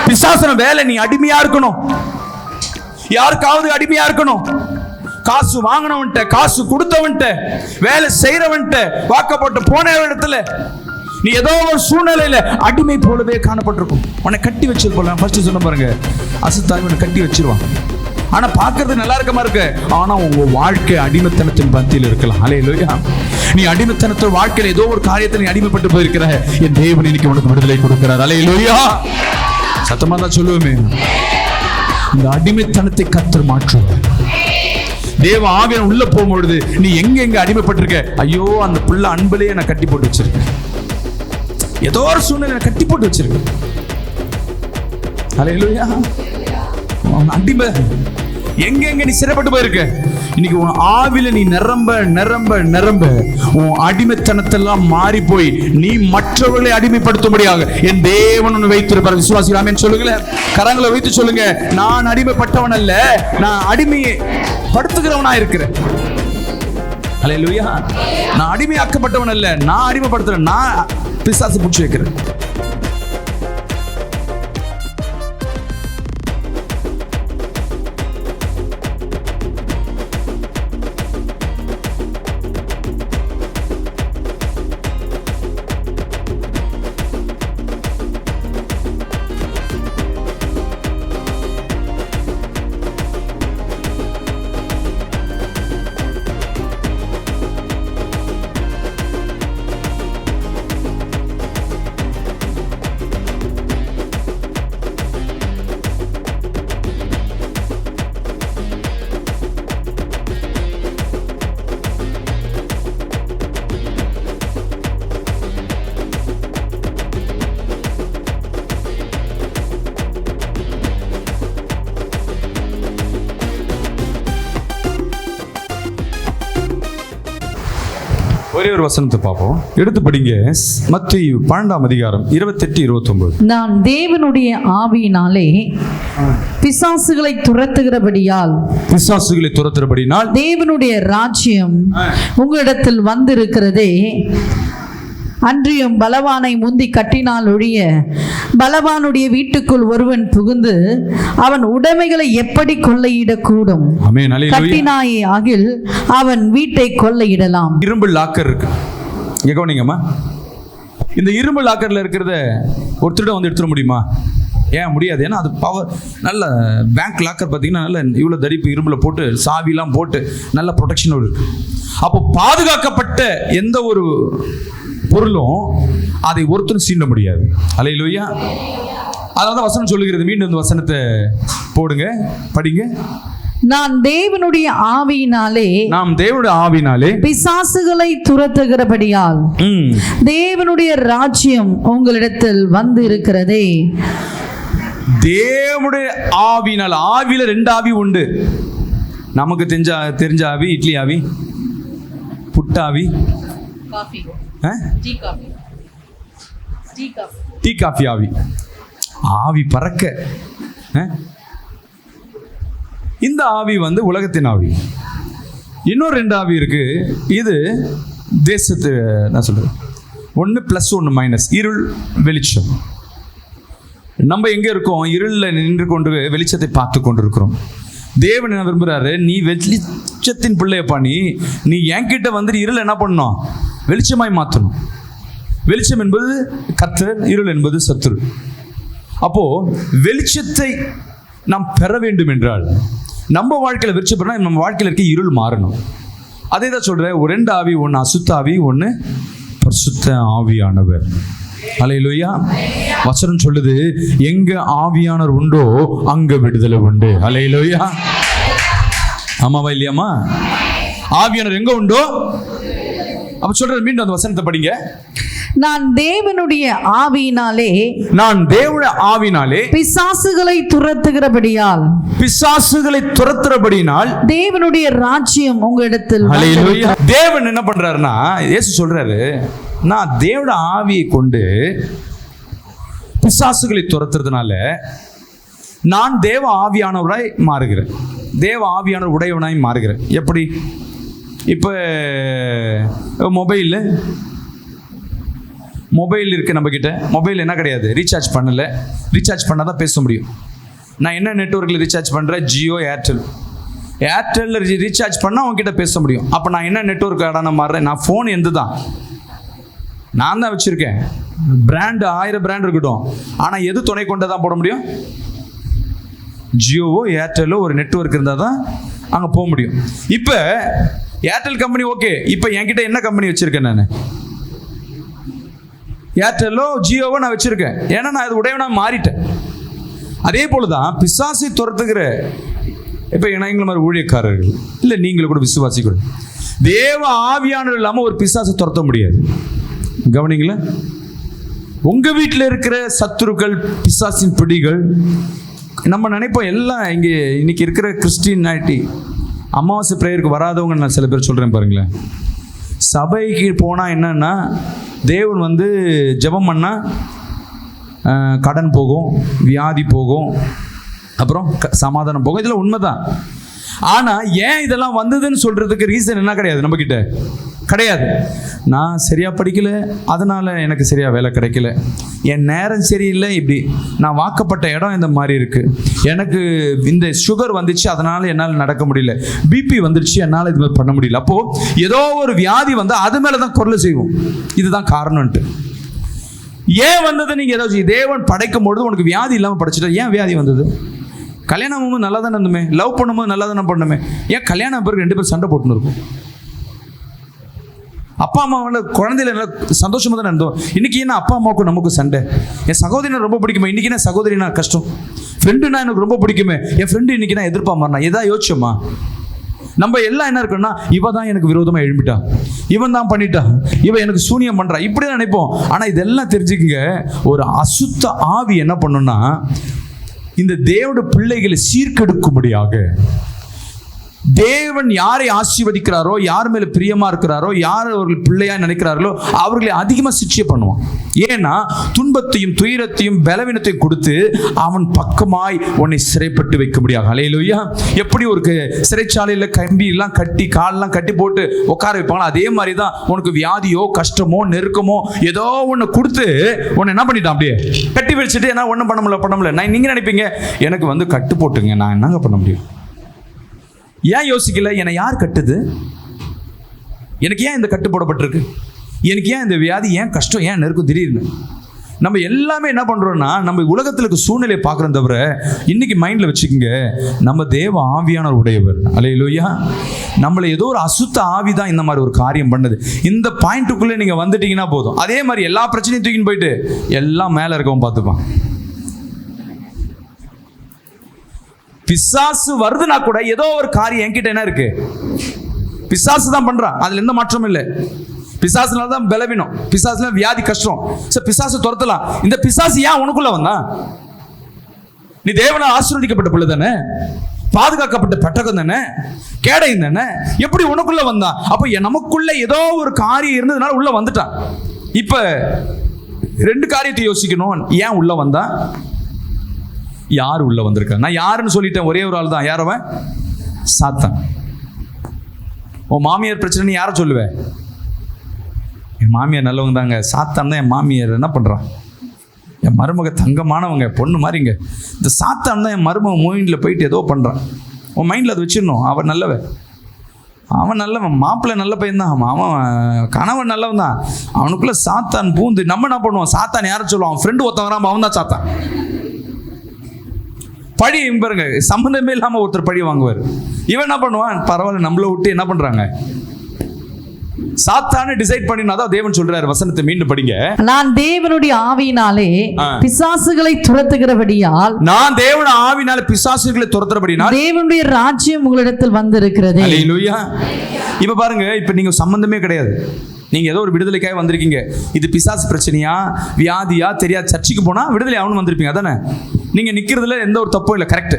பிசாசன வேலை நீ அடிமையா இருக்கணும். யாருக்காவது அடிமையா இருக்கணும். காசு வாங்கினவன்ட்ட, காசு கொடுத்தவன்ட்ட, வேலை செய்யறவன்ட்ட, வாக்கப்பட்டு போன இடத்துல நீ ஏதோ ஒரு சூழ்நிலையில அடிமை போலவே காணப்பட்டிருக்கும். உன்னை கட்டி வச்சிருப்போம். ஃபர்ஸ்ட் சொன்ன பாருங்க, அசுத்தாவி கட்டி வச்சிருவான். ஆனா பாக்குறது நல்லா இருக்கமா இருக்கு, ஆனா உங்க வாழ்க்கை அடிமைத்தனத்தின் பந்தியில் இருக்கலாம். ஹல்லேலூயா. நீ அடிமைத்தனத்தின் வாழ்க்கையில ஏதோ ஒரு காரியத்தில் நீ அடிமைப்பட்டு போயிருக்கிற, என் தேவன் இன்னைக்கு உனக்கு விடுதலை கொடுக்கிறார். ஹல்லேலூயா. சத்தமா தான் சொல்லுவோமே, இந்த அடிமைத்தனத்தை கர்த்தர் மாற்றுவார். தேவ ஆவியானவர் உள்ள போகும்பொழுது நீ எங்க அடிமைப்பட்டிருக்க, ஐயோ அந்த புள்ள அன்புலயே நான் கட்டி போட்டு வச்சிருக்கேன், ஏதோ ஒரு சூழ்நிலை கட்டி போட்டு வச்சிருக்கேன். ஹல்லேலூயா. அடிமை எங்க நீ சிறைப்பட்டு போயிருக்க, இன்னைக்கு உன் ஆவில நீ நிரம்ப நிரம்ப நிரம்ப உன் அடிமைத்தனத்தெல்லாம் மாறி போய் நீ மற்றவர்களை அடிமைப்படுத்தும்படியாக என் தேவன் உன்னை வைத்திருப்பார். விசுவாசிகள் ஆமென் சொல்லுங்களேன். கரங்களை வைத்து சொல்லுங்க, நான் அடிமைப்பட்டவன் அல்ல, நான் அடிமையை படுத்துகிறவனா இருக்கிறேன். ஹல்லேலூயா. நான் அடிமையாக்கப்பட்டவன் அல்ல, நான் அடிமைப்படுத்துறேன், நான் பிசாசு பிடிச்சி வைக்கிறேன். ஒரே ஒரு வசனத்தை பார்ப்போம், எடுத்து படிங்க. மத்தேயு 12ஆம் அதிகாரம் 28-29. நான் தேவனுடைய ஆவியினாலே பிசாசுகளை துரத்துகிறபடியால் தேவனுடைய ராஜ்யம் உங்களிடத்தில் வந்திருக்கிறதே, அன்றியும் பலவானை முந்தி கட்டினால் ஒழிய பலவானுடைய வீட்டுக்குள் ஒருவன் புகுந்து அவன் உடைமைகளை எப்படி கொள்ளையிடக்கூடும்? கட்டினாயே ஆகில் அவன் வீட்டை கொள்ளையிடலாம். இரும்பு லாக்கர் இருக்கு, இங்க கவனிங்கம்மா. இந்த இரும்பு லாக்கர்ல இருக்கிறத ஒரு திருடன் வந்து எடுத்துட முடியுமா? ஏன் முடியாது? ஏன்னா அது பவர். நல்ல பேங்க் லாக்கர் பார்த்தீங்கன்னா நல்ல இவ்வளோ தடிப்பு இரும்புல போட்டு சாவிலாம் போட்டு நல்ல ப்ரொடெக்ஷனோடு இருக்கு. அப்போ பாதுகாக்கப்பட்ட எந்த ஒரு பொருளும் அதை ஒருத்தரும் சீண்ட முடியாது. ஹல்லேலூயா. அதனால வசனம் சொல்லுகிறது. மீண்டும் இந்த வசனத்தை போடுங்க, படிங்க. நாம் தேவனுடைய ஆவியினாலே பிசாசுகளை துரத்துகிறபடியால் தேவனுடைய ராஜ்யம் உங்களிடத்தில் வந்து இருக்கிறதே. தேவனுடைய ஆவியினால், ஆவியில 2 ஆவி உண்டு. நமக்கு தெரிஞ்ச ஆவி இட்லி ஆவி, புட்டாவி, டீ காஃபி ஆவி. ஆவி பறக்க. இந்த ஆவி வந்து உலகத்தின் ஆவி. இன்னொரு 2 ஆவி இருக்கு. இது தேசத்து, நான் சொல்றேன், 1 + 1 - இருள் வெளிச்சம். நம்ம எங்க இருக்கோம்? இருளில் நின்று கொண்டு வெளிச்சத்தை பார்த்து கொண்டு இருக்கிறோம். தேவன் என்ன விரும்புறாரு? நீ வெளிச்சத்தின் பிள்ளையப்பா, நீ என்கிட்ட வந்துட்டு இருள் என்ன பண்ணணும்? வெளிச்சமாய் மாற்றணும். வெளிச்சம் என்பது கர்த்தர், இருள் என்பது சத்துரு. அப்போ வெளிச்சத்தை நாம் பெற வேண்டும் என்றால் நம்ம வாழ்க்கையில் வெளிச்சம் பெறணும். நம்ம வாழ்க்கையில் இருக்க இருள் மாறணும். அதே தான் சொல்றேன். 2 ஆவி, 1 அசுத்த ஆவி, 1 பரிசுத்த ஆவியானவர். ஹல்லேலூயா. வசனம் சொல்லுது, எங்க ஆவியானவர் உண்டோ அங்க விடுதலை உண்டு. ஹல்லேலூயா. ஆமாவா இல்லையாமா? ஆவியானவர் எங்க உண்டோ. அப்ப சொல்றது, மீண்டும் அந்த வசனத்தை படிங்க. நான் தேவனுடைய ஆவியினாலே பிசாசுகளை துரத்துகிறபடியால் தேவனுடைய ராஜ்யம் உங்களிடத்தில். ஹல்லேலூயா. தேவன் என்ன பண்றாருன்னா, இயேசு சொல்றாரு, நான் தேவனுடைய ஆவியை கொண்டு பிசாசுகளை துரத்துறதுனால நான் தேவ ஆவியானவராய் மாறுகிறேன், தேவ ஆவியானவர் உடையவனாய் மாறுகிறேன். எப்படி? இப்போ மொபைலில் மொபைல் இருக்குது நம்மக்கிட்ட. மொபைல் என்ன கிடையாது, ரீசார்ஜ் பண்ணலை. ரீசார்ஜ் பண்ணால் தான் பேச முடியும். நான் என்ன நெட்வொர்க்கில் ரீசார்ஜ் பண்ணுறேன்? ஜியோ, ஏர்டெல். ஏர்டெல்லில் ரீசார்ஜ் பண்ணால் அவங்ககிட்ட பேச முடியும். அப்போ நான் என்ன நெட்வொர்க் ஆடான மாறுறேன்? நான் ஃபோன் எந்த தான் நான் தான் வச்சுருக்கேன். பிராண்டு 1000 பிராண்ட் இருக்கட்டும், ஆனால் எது துணை கொண்டு தான் போட முடியும்? ஜியோவோ ஏர்டெல்லோ ஒரு நெட்வொர்க் இருந்தால் தான் அங்கே போக முடியும். இப்போ ஏர்டெல் கம்பெனி ஓகே, இப்போ என்கிட்ட என்ன கம்பெனி வச்சுருக்கேன்? நான் ஏர்டெல்லோ ஜியோவோ நான் வச்சுருக்கேன். ஏன்னா நான் அது உடையவனாக மாறிட்டேன். அதே போல் தான் பிசாசை துரத்துகிற இப்போ எங்களை மாதிரி ஊழியக்காரர்கள் இல்லை, நீங்களும் கூட விசுவாசிக்கணும். தேவ ஆவியானவர் இல்லாமல் ஒரு பிசாசை துரத்த முடியாது. கவனிங்களா? உங்கள் வீட்டில் இருக்கிற சத்துருக்கள், பிசாசின் பிடிகள், நம்ம நினைப்போம் எல்லாம் இங்கே இன்னைக்கு இருக்கிற கிறிஸ்டியானிட்டி அமாவாசை பிரேயருக்கு வராதவங்க நான் சில பேர் சொல்கிறேன் பாருங்களேன். சபைக்கு போனால் என்னன்னா, தேவன் வந்து ஜெபம் பண்ணால் கடன் போகும், வியாதி போகும், அப்புறம் சமாதானம் போகும். இதெல்லாம் உண்மைதான். ஆனால் ஏன் இதெல்லாம் வந்ததுன்னு சொல்கிறதுக்கு ரீசன் என்ன கிடையாது, நம்மக்கிட்ட கிடையாது. நான் சரியாக படிக்கலை, அதனால் எனக்கு சரியாக வேலை கிடைக்கல, என் நேரம் சரியில்லை, இப்படி நான் வாக்கப்பட்ட இடம் இந்த மாதிரி இருக்குது, எனக்கு இந்த சுகர் வந்துச்சு அதனால் என்னால் நடக்க முடியல, பிபி வந்துருச்சு என்னால் இது மாதிரி பண்ண முடியல. அப்போது ஏதோ ஒரு வியாதி வந்து அது மேலே தான் குரல் செய்வோம், இதுதான் காரணம்ன்ட்டு. ஏன் வந்தது? நீங்கள் ஏதாவது தேவன் படைக்கும் பொழுது உனக்கு வியாதி இல்லாமல் படைச்சிட்டா ஏன் வியாதி வந்தது? கல்யாணம் ஆகும்போது நல்லா தானே இருந்துமே, லவ் பண்ணும்போது நல்லா தானே பண்ணுமே, ஏன் கல்யாணம் பிறகு 2 பேரும் சண்டை போட்டுன்னு இருக்கும்? அப்பா அம்மாவோட குழந்தையில நல்லா சந்தோஷமாக தானே இருந்தோம். இன்றைக்கி என்ன அப்பா அம்மாவுக்கும் நமக்கு சண்டை? என் சகோதரினா ரொம்ப பிடிக்குமே, இன்றைக்கி என்ன சகோதரினா கஷ்டம்? ஃப்ரெண்டுனா எனக்கு ரொம்ப பிடிக்குமே, என் ஃப்ரெண்டு இன்றைக்கி நான் எதிர்பார்மாறேன். எதா யோசிச்சோமா? நம்ம எல்லாம் என்ன இருக்குன்னா, இவ தான் எனக்கு விரோதமாக எழுப்பிட்டா, இவன் தான் பண்ணிட்டா, இவன் எனக்கு சூனியம் பண்ணுறா, இப்படி தான் நினைப்போம். ஆனால் இதெல்லாம் தெரிஞ்சுக்கங்க, ஒரு அசுத்த ஆவி என்ன பண்ணுன்னா, இந்த தேவனுடைய பிள்ளைகளை சீர்கெடுக்கும்படியாக தேவன் யாரை ஆசீர்வதிக்கிறாரோ, யார் மேல பிரியமா இருக்கிறாரோ, யார் அவர்கள் பிள்ளையா நினைக்கிறார்களோ அவர்களை அதிகமாக சிக்ஷை பண்ணுவான். ஏன்னா துன்பத்தையும் துயரத்தையும் பலவீனத்தையும் கொடுத்து அவன் பக்கமாய் உன்னை சிறைப்பட்டு வைக்க முடியாது. ஹல்லேலூயா. எப்படி ஒரு சிறைச்சாலையில் கம்பி எல்லாம் கட்டி காலெல்லாம் கட்டி போட்டு உட்கார வைப்பாங்களோ, அதே மாதிரி தான் உனக்கு வியாதியோ கஷ்டமோ நெருக்கமோ ஏதோ ஒன்று கொடுத்து உன்னை என்ன பண்ணிட்டான், அப்படியே கட்டி வச்சுட்டு என்ன ஒன்றும் பண்ண முடியல. நான் நீங்கள் நினைப்பீங்க எனக்கு வந்து கட்டு போட்டுங்க, நான் என்னங்க பண்ண முடியும்? ஏன் யோசிக்கல? என்னை யார் கட்டுது? எனக்கு ஏன் இந்த கட்டு போடப்பட்டிருக்கு? எனக்கு ஏன் இந்த வியாதி, ஏன் கஷ்டம், ஏன் நெருக்கம் திடீர்னு? நம்ம எல்லாமே என்ன பண்ணுறோன்னா, நம்ம உலகத்தில் இருக்க சூழ்நிலையை பார்க்குறோம் தவிர, இன்னைக்கு மைண்டில் வச்சுக்கோங்க, நம்ம தேவ ஆவியானவர் உடையவர். அல்லேலூயா. நம்மளை ஏதோ ஒரு அசுத்த ஆவி தான் இந்த மாதிரி ஒரு காரியம் பண்ணுது. இந்த பாயிண்ட்டுக்குள்ளே நீங்கள் வந்துட்டீங்கன்னா போதும், அதே மாதிரி எல்லா பிரச்சனையும் தூக்கின்னு போயிட்டு எல்லாம் மேலே இருக்கவும் பார்த்துப்பான். பிசாசு வருதுன்னா கூட ஏதோ ஒரு காரியம் என்கிட்ட என்ன இருக்கு, பிசாசு தான் பண்றான், அதுல எந்த மாற்றமும் இல்லை. பிசாசுனால தான் பலவீனம், பிசாசுல வியாதி கஷ்டம். சரி, பிசாசு துரத்தலாம். இந்த பிசாசு ஏன் உனக்குள்ள வந்தா? நீ தேவனால் ஆசீர்வதிக்கப்பட்ட பிள்ளை தானே, பாதுகாக்கப்பட்ட பெட்டகம் தானே, கேடையும் தானே, எப்படி உனக்குள்ள வந்தா? அப்ப நமக்குள்ள ஏதோ ஒரு காரியம் இருந்ததுனால உள்ள வந்துட்டான். இப்ப 2 காரியத்தை யோசிக்கணும். ஏன் உள்ள வந்தா, யார் உள்ள வந்திருக்கா? நான் யாருன்னு சொல்லிட்டேன், ஒரே ஒரு ஆள் தான். யார் அவன்? சாத்தான். உன் மாமியார் பிரச்சனை யாரை சொல்லுவேன்? என் மாமியார் நல்லவங்க தாங்க. சாத்தான் தான் என் மாமியார் என்ன பண்ணுறான், என் மருமக தங்கமானவங்க, பொண்ணு மாதிரிங்க. இந்த சாத்தான் தான் என் மருமக மூவியில் போயிட்டு ஏதோ பண்ணுறான். உன் மைண்டில் அதை வச்சிடணும். அவன் நல்லவன், அவன் நல்லவன், மாப்பிள்ளை நல்ல பையன் தான், அவன் கணவன் நல்லவன் தான். அவனுக்குள்ளே சாத்தான் பூந்து நம்ம என்ன பண்ணுவோம்? சாத்தான் யாரை சொல்லுவான்? அவன் ஃப்ரெண்டு ஒருத்தன் வராம அவன் தான் சாத்தான். பழி பாருங்க, சம்பந்தமே இல்லாமல் ஒருத்தர் பழி வாங்குவார். இவன் என்ன பண்ணுவான்? பரவாயில்ல, நம்மளை விட்டு என்ன பண்றாங்க, சாத்தான டிசைட் பண்ணினாதான் தேவன் சொல்றாரு. வசனத்தை மீண்டும் படிங்க. நான் தேவனுடைய ஆவியினாலே பிசாசுகளை துரத்துகிறபடியால், நான் தேவனுடைய ஆவியினாலே பிசாசுகளை துரத்துகிறபடியால் தேவனுடைய ராஜ்யம் உங்களிடத்தில் வந்திருக்கிறது. அல்லேலூயா. இப்ப பாருங்க, இப்ப நீங்க சம்பந்தமே கிடையாது, நீங்க ஏதோ ஒரு விடுதலைக்காக வந்திருக்கீங்க. இது பிசாசு பிரச்சனையா வியாதியா தெரியாது. சர்ச்சுக்கு போனா விடுதலை ஆகணும் வந்திருப்பீங்க, அதானே? நீங்க நிக்கிறதுல எந்த ஒரு தப்பும் இல்லை, கரெக்ட்.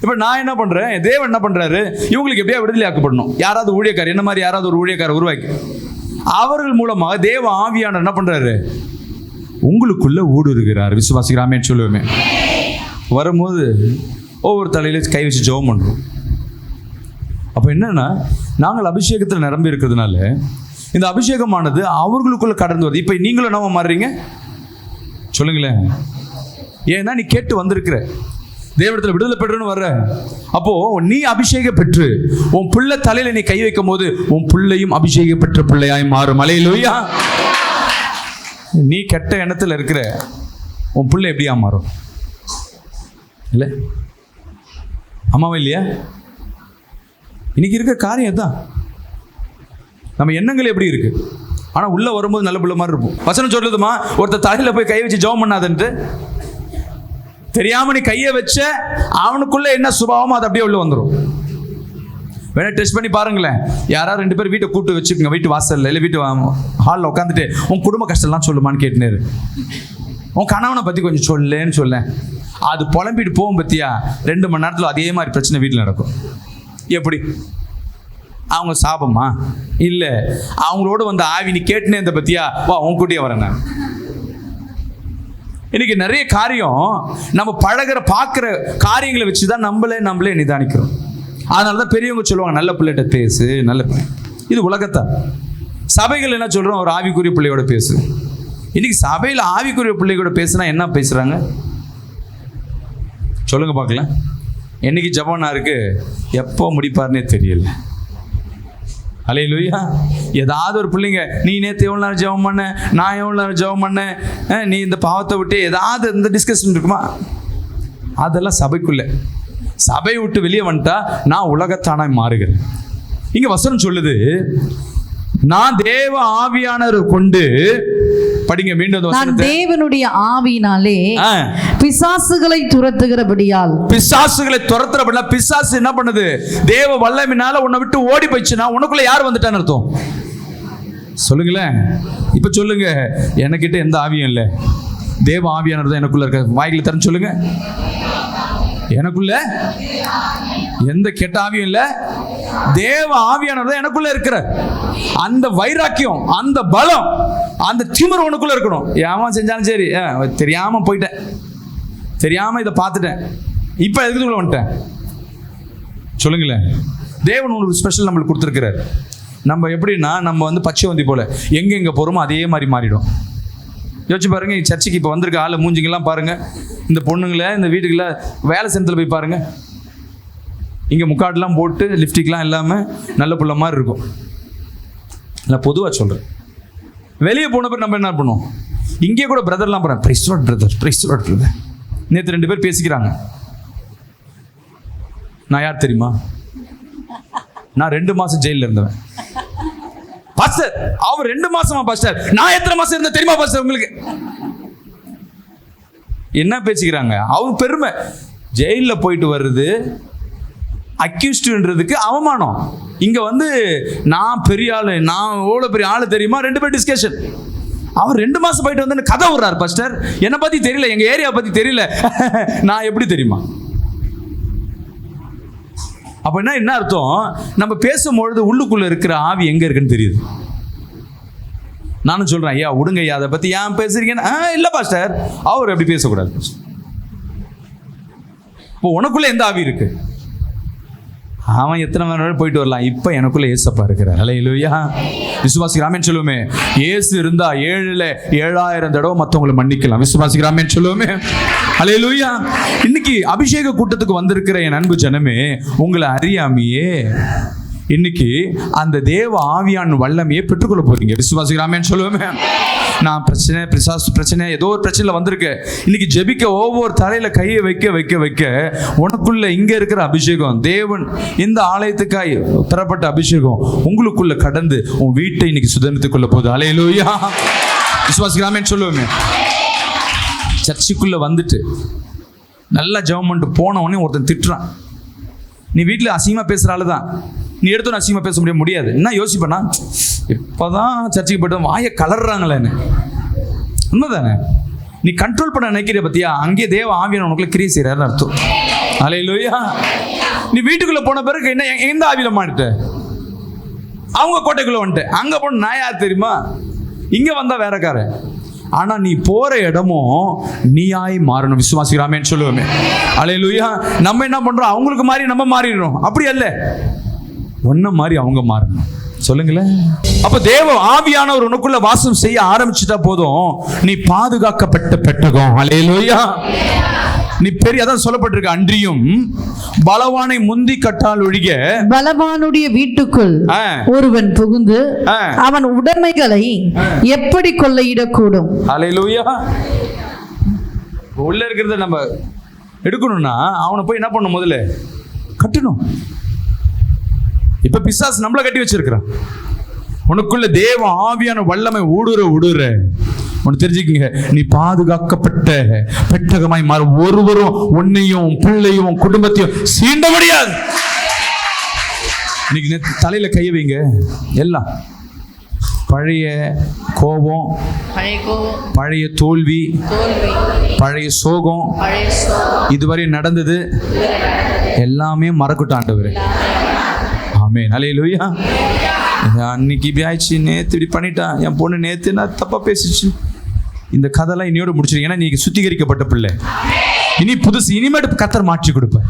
இப்ப நான் என்ன பண்றேன், தேவன் என்ன பண்றாரு, இவங்களுக்கு எப்படியா விடுதலை ஆக்கப்படணும். யாராவது ஊழியக்காரர், என்ன மாதிரி யாராவது ஒரு ஊழியக்காரர் உருவாக்கி அவர்கள் மூலமாக தேவ ஆவியானவர் என்ன பண்றாரு, உங்களுக்குள்ள ஊடுருகிறார். விசுவாசிக்கிறாமேன்னு சொல்லுவேன். வரும்போது ஒவ்வொரு தலையில கை வச்சு ஜெபம் பண்றோம். அப்போ என்னன்னா, நாங்கள் அபிஷேகத்தில் நிரம்பி இருக்கிறதுனால இந்த அபிஷேகமானது அவர்களுக்குள்ள கடந்து வருது. இப்போ நீங்களும் என்னவா மாறுறீங்க சொல்லுங்களேன்? ஏன்னா நீ கேட்டு வந்திருக்கிற, தேவனிடத்தில் விடுதலை பெற்றுன்னு வர்ற. அப்போ நீ அபிஷேகம் பெற்று உன் பிள்ளை தலையில நீ கை வைக்கும் போது உன் பிள்ளையும் அபிஷேகம் பெற்ற பிள்ளையாய் மாறும். அல்லேலூயா. நீ கெட்ட எண்ணத்தில் இருக்கிற உன் பிள்ளை எப்படியா மாறும்? இல்லை அம்மாவா இல்லையா? இன்னைக்கு இருக்க காரியம் தான். நம்ம எண்ணங்கள் எப்படி இருக்கு, ஆனா உள்ள வரும்போது நல்ல பிள்ளை மாதிரி இருப்போம். வசனம் சொல்லுதுமா, ஒருத்தர் தலையில போய் கை வச்சு ஜெபம் பண்ணாதன்ட்டு. தெரியாம நீ கையை வச்ச அவனுக்குள்ள என்ன சுபாவமோ அது அப்படியே உள்ள வந்துடும். வேணா டெஸ்ட் பண்ணி பாருங்களேன். யாராவது 2 பேர் வீட்டை கூட்டு வச்சுக்கோங்க, வீட்டு வாசல்ல இல்லை வீட்டு ஹாலில் உட்காந்துட்டு உன் குடும்ப கஷ்டம்லாம் சொல்லுமான்னு கேட்டுனேரு. உன் கணவனை பற்றி கொஞ்சம் சொல்லேன்னு சொல்ல, அது புலம்பிட்டு போகும் பத்தியா 2 மணி நேரத்தில் அதே மாதிரி பிரச்சனை வீட்டில் நடக்கும். எப்படி? அவங்க சாபமா? இல்லை, அவங்களோட வந்த ஆவி நீ கேட்டுனே இந்த பத்தியா, வா உன் கூட்டியே வரேன் நான். இன்னைக்கு நிறைய காரியம் நம்ம பழகிற பார்க்குற காரியங்களை வச்சு தான் நம்மளே நிதானிக்கிறோம். அதனால தான் பெரியவங்க சொல்லுவாங்க, நல்ல பிள்ளைகிட்ட பேசு, நல்ல பிள்ளை. இது உலகத்தான். சபைகள் என்ன சொல்கிறோம்? ஒரு ஆவிக்குரிய பிள்ளையோட பேசு. இன்னைக்கு சபையில் ஆவிக்குரிய பிள்ளையோட பேசுனா என்ன பேசுகிறாங்க சொல்லுங்க பார்க்கலாம். என்னைக்கு ஜெபம்னா இருக்கு, எப்போ முடிப்பார்னே தெரியல. அல்லேலூயா. ஏதாவது ஒரு பிள்ளைங்க, நீ நேற்று எவ்வளோ நேரம் ஜெபம் பண்ண, நான் எவ்வளோ நேரம் ஜெபம் பண்ணேன், நீ இந்த பாவத்தை விட்டு ஏதாவது இந்த டிஸ்கஷன் இருக்குமா? அதெல்லாம் சபைக்குள்ள. சபை விட்டு வெளியே வந்துட்டா நான் உலகத்தானாய் மாறுகிறேன். இங்க வசனம் சொல்லுது, நான் தேவ ஆவியானவர் கொண்டு, படிங்க மீண்டும் நான் தேவனுடைய ஆவியினாலே பிசாசுகளை துரத்துகிறபடியால். பிசாசுகளை துரத்துறபடியா. பிசாசு என்ன பண்ணுது? தேவ வல்லமையினால உன்னை விட்டு ஓடி போயிடுச்சுன்னா உனக்குள்ள யார் வந்துட்டான்னு அர்த்தம்? சொல்லுங்களேன். இப்ப சொல்லுங்க, எனக்கிட்ட எந்த ஆவியும் இல்லை, தேவ ஆவியானவர் தான் எனக்குள்ள இருக்க. வாய்களை தரன்னு சொல்லுங்க. எனக்குள்ள எந்த கெட்ட ஆவியும் இல்லை, தேவ ஆவியானவர் தான் எனக்குள்ள இருக்கிற. அந்த வைராக்கியம், அந்த பலம், அந்த திமிரு உனக்குள்ள இருக்கணும். ஏமா செஞ்சாலும் சரி, தெரியாம போயிட்டேன், தெரியாம இதை பார்த்துட்டேன், இப்ப எதுக்குள்ள வந்துட்டேன் சொல்லுங்களேன். தேவன் உங்களுக்கு ஸ்பெஷல் நம்மளுக்கு கொடுத்துருக்கிறார். நம்ம எப்படின்னா, நம்ம வந்து பச்சைவந்தி போல எங்க போறோமோ அதே மாதிரி மாறிடும். யோசிச்சு பாருங்க, சர்ச்சுக்கு இப்போ வந்திருக்க ஆளு மூஞ்சிங்கெல்லாம் பாருங்க, இந்த பொண்ணுங்களை இந்த வீட்டுக்குள்ள வேலை செஞ்சத்தில் போய் பாருங்க, இங்கே முக்காடெலாம் போட்டு லிப்ஸ்டிக்லாம் இல்லாமல் நல்ல புள்ள மாதிரி இருக்கும். நான் பொதுவாக சொல்கிறேன். வெளியே போன பிறகு நம்ம என்ன பண்ணுவோம்? இங்கே கூட பிரதர்லாம் போகிறேன், praise lord brother, praise lord brother. நேற்று 2 பேர் பேசிக்கிறாங்க. நான் யார் தெரியுமா? நான் 2 மாதம் ஜெயிலில் இருந்தவன் பாஸ்டர். அவர் 2 மாசமா பாஸ்டர்? நான் எத்தனை மாசம் இருந்தேன் தெரியுமா பாஸ்டர் உங்களுக்கு? என்ன பேசிக்கிறாங்க? அவர் பெருமை. ஜெயிலில் போயிட்டு வருது அக்யூஸ்டுன்றதுக்கு அவமானம். இங்க வந்து நான் பெரிய ஆளு, நான் எவ்வளோ பெரிய ஆளு தெரியுமா? 2 பேர் டிஸ்கஷன். அவர் 2 மாசம் போயிட்டு வந்து கதை விடுறாரு. பாஸ்டர் என்னை பத்தி தெரியல, எங்க ஏரியா பத்தி தெரியல, நான் எப்படி தெரியுமா? அப்படின்னா என்ன அர்த்தம்? நம்ம பேசும்பொழுது உள்ளுக்குள்ள இருக்கிற ஆவி எங்க இருக்குன்னு தெரியுது. நானும் சொல்றேன், ஐயா விடுங்க ஐயா, அதை பத்தி ஏன் பேசுறீங்கன்னா, இல்ல பாஸ்டர் அவர் எப்படி பேசக்கூடாது. இப்போ உனக்குள்ள எந்த ஆவி இருக்கு? அவன் எத்தனை மணி நேரம் போயிட்டு வரலாம், இப்போ எனக்குள்ள ஏசப்பா இருக்கிறார். அல்லேலூயா. விசுவாசிக்கிறாமேன்னு சொல்லுவோமே. ஏசு இருந்தா 7,000 தடவை மற்றவங்களை மன்னிக்கலாம். விசுவாசிக்கிறாமேன்னு சொல்லுவோமே. அல்லேலூயா. இன்னைக்கு அபிஷேக கூட்டத்துக்கு வந்திருக்கிற என் அன்பு ஜனமே, உங்களை அறியாமையே இன்னைக்கு அந்த தேவ ஆவியான வல்லமையை பெற்றுக்கொள்ள போறீங்க. விசுவாசிக்கிறாமேன்னு சொல்லுவோமே. நான் பிரச்சனை ஏதோ ஒரு பிரச்சனையில் வந்திருக்கேன். இன்னைக்கு ஜெபிக்க ஒவ்வொரு தலையில கையை வைக்க உனக்குள்ள இங்க இருக்கிற அபிஷேகம், தேவன் இந்த ஆலயத்துக்காய் பெறப்பட்ட அபிஷேகம் உங்களுக்குள்ள கடந்து உன் வீட்டை இன்னைக்கு சுதந்திரத்துக் கொள்ள போகுது. அல்லேலூயா. விசுவாசிக்கலாமேன்னு சொல்லுவோமே. சர்ச்சுக்குள்ள வந்துட்டு நல்லா ஜெபம் பண்ணிட்டு போன உடனே ஒருத்தன் திட்டுறான். நீ வீட்டில் அசிங்கமா பேசுற ஆளு தான், நீ எடுத்து அசிங்கமா பேச முடியாது. என்ன யோசிப்பேன்னா, இப்போதான் சர்ச்சுக்கு போய்ட்டு வாயை கலர்றாங்களேன்னு. உண்மைதானே? நீ கண்ட்ரோல் பண்ண நினைக்கிற பத்தியா, அங்கே தேவ ஆவியான உனக்குள்ள கிரியை செய்யறாருன்னு அர்த்தம். அல்லேலூயா. நீ வீட்டுக்குள்ள போன பிறகு என்ன எந்த ஆவியில மாட்டிட்ட? அவங்க கோட்டைக்குள்ள வந்துட்டு. அங்க போன நான் யார் தெரியுமா? இங்க வந்தா வேறக்காரன். ஆனா நீ போற இடமும் நீயாய் மாறணும். விசுவாசிக்கிறாமேன்னு சொல்லுவோமே. அல்லேலூயா. நம்ம என்ன பண்றோம்? அவங்களுக்கு மாதிரி நம்ம மாறிடுறோம். அப்படி அல்ல, ஒன்ன மாதிரி அவங்க மாறணும். சொல்லுங்களேன். அப்ப தேவ ஆவியானவர் உனக்குள்ள வாசம் செய்ய ஆரம்பிச்சுட்டா போதும், நீ பாதுகாக்கப்பட்ட பெட்டகம். அல்லேலூயா. நீ பெரிய, அதான் சொல்லப்பட்டிருக்கு, அன்றியும் பலவானை முந்தி கட்டால் ஒழிய பலவானுடைய வீட்டுக்குள் ஒருவன் புகுந்து அவன் உடைமைகளை எப்படி கொள்ளையிடக்கூடும். அல்லேலூயா. உள்ள இருக்கிறத நம்ம எடுக்கணும்னா அவனை போய் என்ன பண்ணணும்? முதல்ல கட்டணும். இப்ப பிசாசு நம்மள கட்டி வச்சிருக்கிறான். உனக்குள்ள தேவ ஆவியான வல்லமை ஊடுற உனக்கு தெரிஞ்சுக்கங்க, நீ பாதுகாக்கப்பட்ட பெட்டகமாய் மாற. ஒருவரும் உன்னையும் பிள்ளையும் குடும்பத்தையும் சீண்ட முடியாது. இன்னைக்கு தலையில கை வைங்க. எல்லாம் பழைய கோபம், பழைய தோல்வி, பழைய சோகம், இதுவரை நடந்தது எல்லாமே மறக்கட்டும் ஆண்டவரே. ஆமென். அல்லேலூயா. அன்னைக்கு இப்படி ஆயிடுச்சு, நேற்று இப்படி பண்ணிட்டான், என் பொண்ணு நேற்று நான் தப்பா பேசிச்சு, இந்த கதைலாம் இன்னையோட முடிச்சிடும். ஏன்னா நீங்க சுத்திகரிக்கப்பட்ட பிள்ளை. இனி புதுசு, இனிமேட்டு கத்தர் மாற்றி கொடுப்பேன்.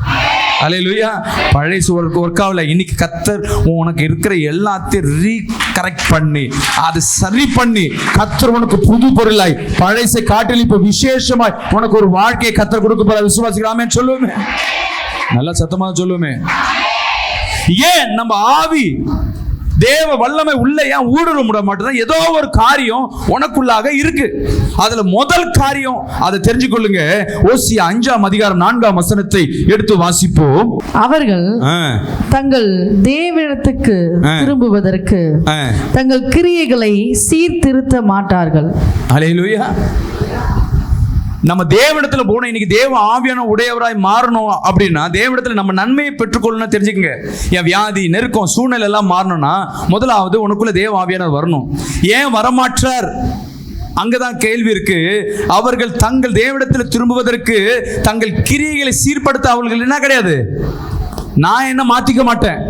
அல்லேலூயா. பழைய ஒர்க்காவில் இன்னைக்கு கத்தர் உனக்கு இருக்கிற எல்லாத்தையும் ரீகரெக்ட் பண்ணி அதை சரி பண்ணி கத்தர் உனக்கு புது பொருளாய் பழைய காட்டில் இப்ப விசேஷமாய் உனக்கு ஒரு வாழ்க்கையை கத்தர் கொடுக்க போற. விசுவாசிக்கலாமே சொல்லுவோமே, நல்லா சத்தமா சொல்லுவோமே. ஏன் நம்ம ஆவி தேவ வல்லமை உள்ள ஏன் ஊடுருவ விட மாட்டேன்? ஏதோ ஒரு காரியம் உனக்குள்ளாக இருக்கு. அதுல முதல் காரியம், அதை தெரிஞ்சுக்கொள்ளுங்க. ஓசியா 5ஆம் அதிகாரம் 4ஆம் வசனத்தை எடுத்து வாசிப்போம். அவர்கள் தங்கள் தேவனிடத்துக்கு திரும்புவதற்கு தங்கள் கிரியைகளை சீர்திருத்த மாட்டார்கள். அல்லேலூயா. நம்ம தேவனிடத்துல போகணும். இன்னைக்கு தேவ ஆவியான உடையவராய் மாறணும் அப்படின்னா, தேவனிடத்துல நம்ம நன்மையை பெற்றுக்கொள்ளணும். தெரிஞ்சுக்கங்க, என் வியாதி, நெருக்கம், சூழ்நிலை எல்லாம் மாறணும்னா முதலாவது உனக்குள்ள தேவ ஆவியானவர் வரணும். ஏன் வரமாற்றார்? அங்கதான் கேள்வி இருக்கு. அவர்கள் தங்கள் தேவனிடத்தில் திரும்புவதற்கு தங்கள் கிரியைகளை சீர்படுத்த அவர்கள் என்ன கிடையாது. நான் என்ன மாத்திக்க மாட்டேன்,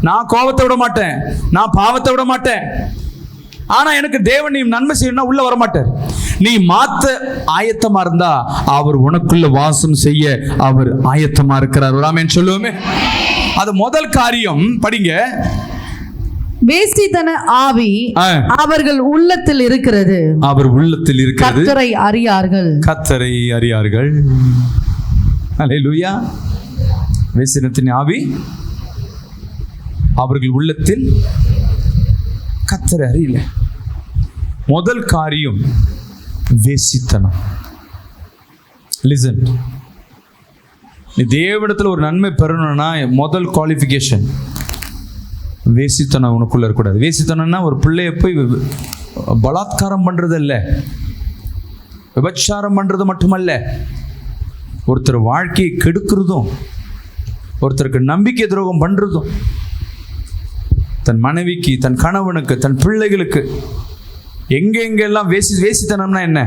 நான் கோபத்தை விட மாட்டேன், நான் பாவத்தை விட மாட்டேன். ஆனா எனக்கு தேவன் நீ நன்மை செய்யணும்னா உள்ள வரமாட்டார். நீ மாத்த ஆயத்தமா இருந்தா அவர் உனக்குள்ள வாசம் செய்ய அவர் ஆயத்தமா இருக்கிறார். ஆமென் சொல்லுவோமே. அது முதல் காரியம். படிங்க. வேசித்தன ஆவி அவர்கள் உள்ளத்தில் இருக்கிறது. அவர் உள்ளத்தில் இருக்கிறது. கர்த்தரை அறியார்கள். கர்த்தரை அறியார்கள். அல்லேலூயா. வேசித்தனத்தின் ஆவி அவர்கள் உள்ளத்தில், கர்த்தரை அறியல. முதல் காரியம் வேசித்தனம். லிசன், நீ தேவனிடத்தில் ஒரு நன்மை பெறணும்னா முதல் குவாலிஃபிகேஷன் வேசித்தனம் உனக்குள்ள இருக்கக்கூடாது. வேசித்தனம்னா ஒரு பிள்ளைய போய் பலாத்காரம் பண்றது இல்லை, விபச்சாரம் பண்றது மட்டுமல்ல, ஒருத்தர் வாழ்க்கையை கெடுக்கிறதும், ஒருத்தருக்கு நம்பிக்கை துரோகம் பண்றதும், தன் மனைவிக்கு, தன் கணவனுக்கு, தன் பிள்ளைகளுக்கு, எங்கெங்கெல்லாம் வேசித்தனம்னா என்ன?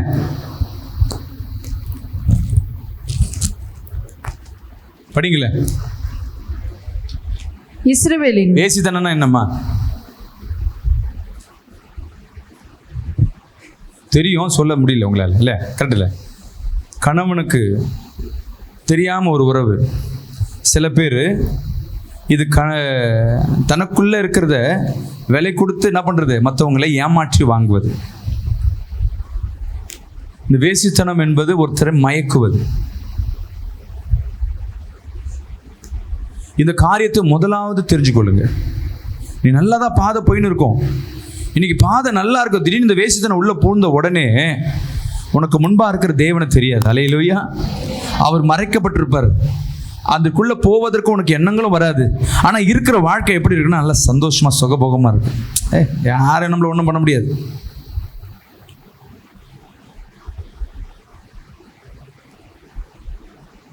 படிங்களே. இஸ்ரவேலின் வேசித்தனம்னா என்னம்மா தெரியும், சொல்ல முடியல உங்களால், இல்லை? கரெக்ட் இல்லை? கணவனுக்கு தெரியாம ஒரு உறவு. சில பேர் இது தனக்குள்ள இருக்கிறத விலை கொடுத்து என்ன பண்றது? மற்றவங்களை ஏமாற்றி வாங்குவது. இந்த வேசித்தனம் என்பது ஒருத்தரை மயக்குவது. இந்த காரியத்தை முதலாவது தெரிஞ்சுக்கொள்ளுங்க. நீ நல்லா தான் பாதை போயின்னு இருக்கும், இன்னைக்கு பாதை நல்லா இருக்கும், திடீர்னு இந்த வேசித்தனம் உள்ள பூந்த உடனே உனக்கு முன்பா இருக்கிற தேவனை தெரியாது. அல்லேலூயா. அவர் மறைக்கப்பட்டிருப்பார். அதுக்குள்ள போவதற்கு உனக்கு எண்ணங்களும் வராது. ஆனா இருக்கிற வாழ்க்கை எப்படி இருக்குன்னா நல்லா சந்தோஷமா சுகபோகமா இருக்கு. யாரும் நம்மள ஒன்றும் பண்ண முடியாது.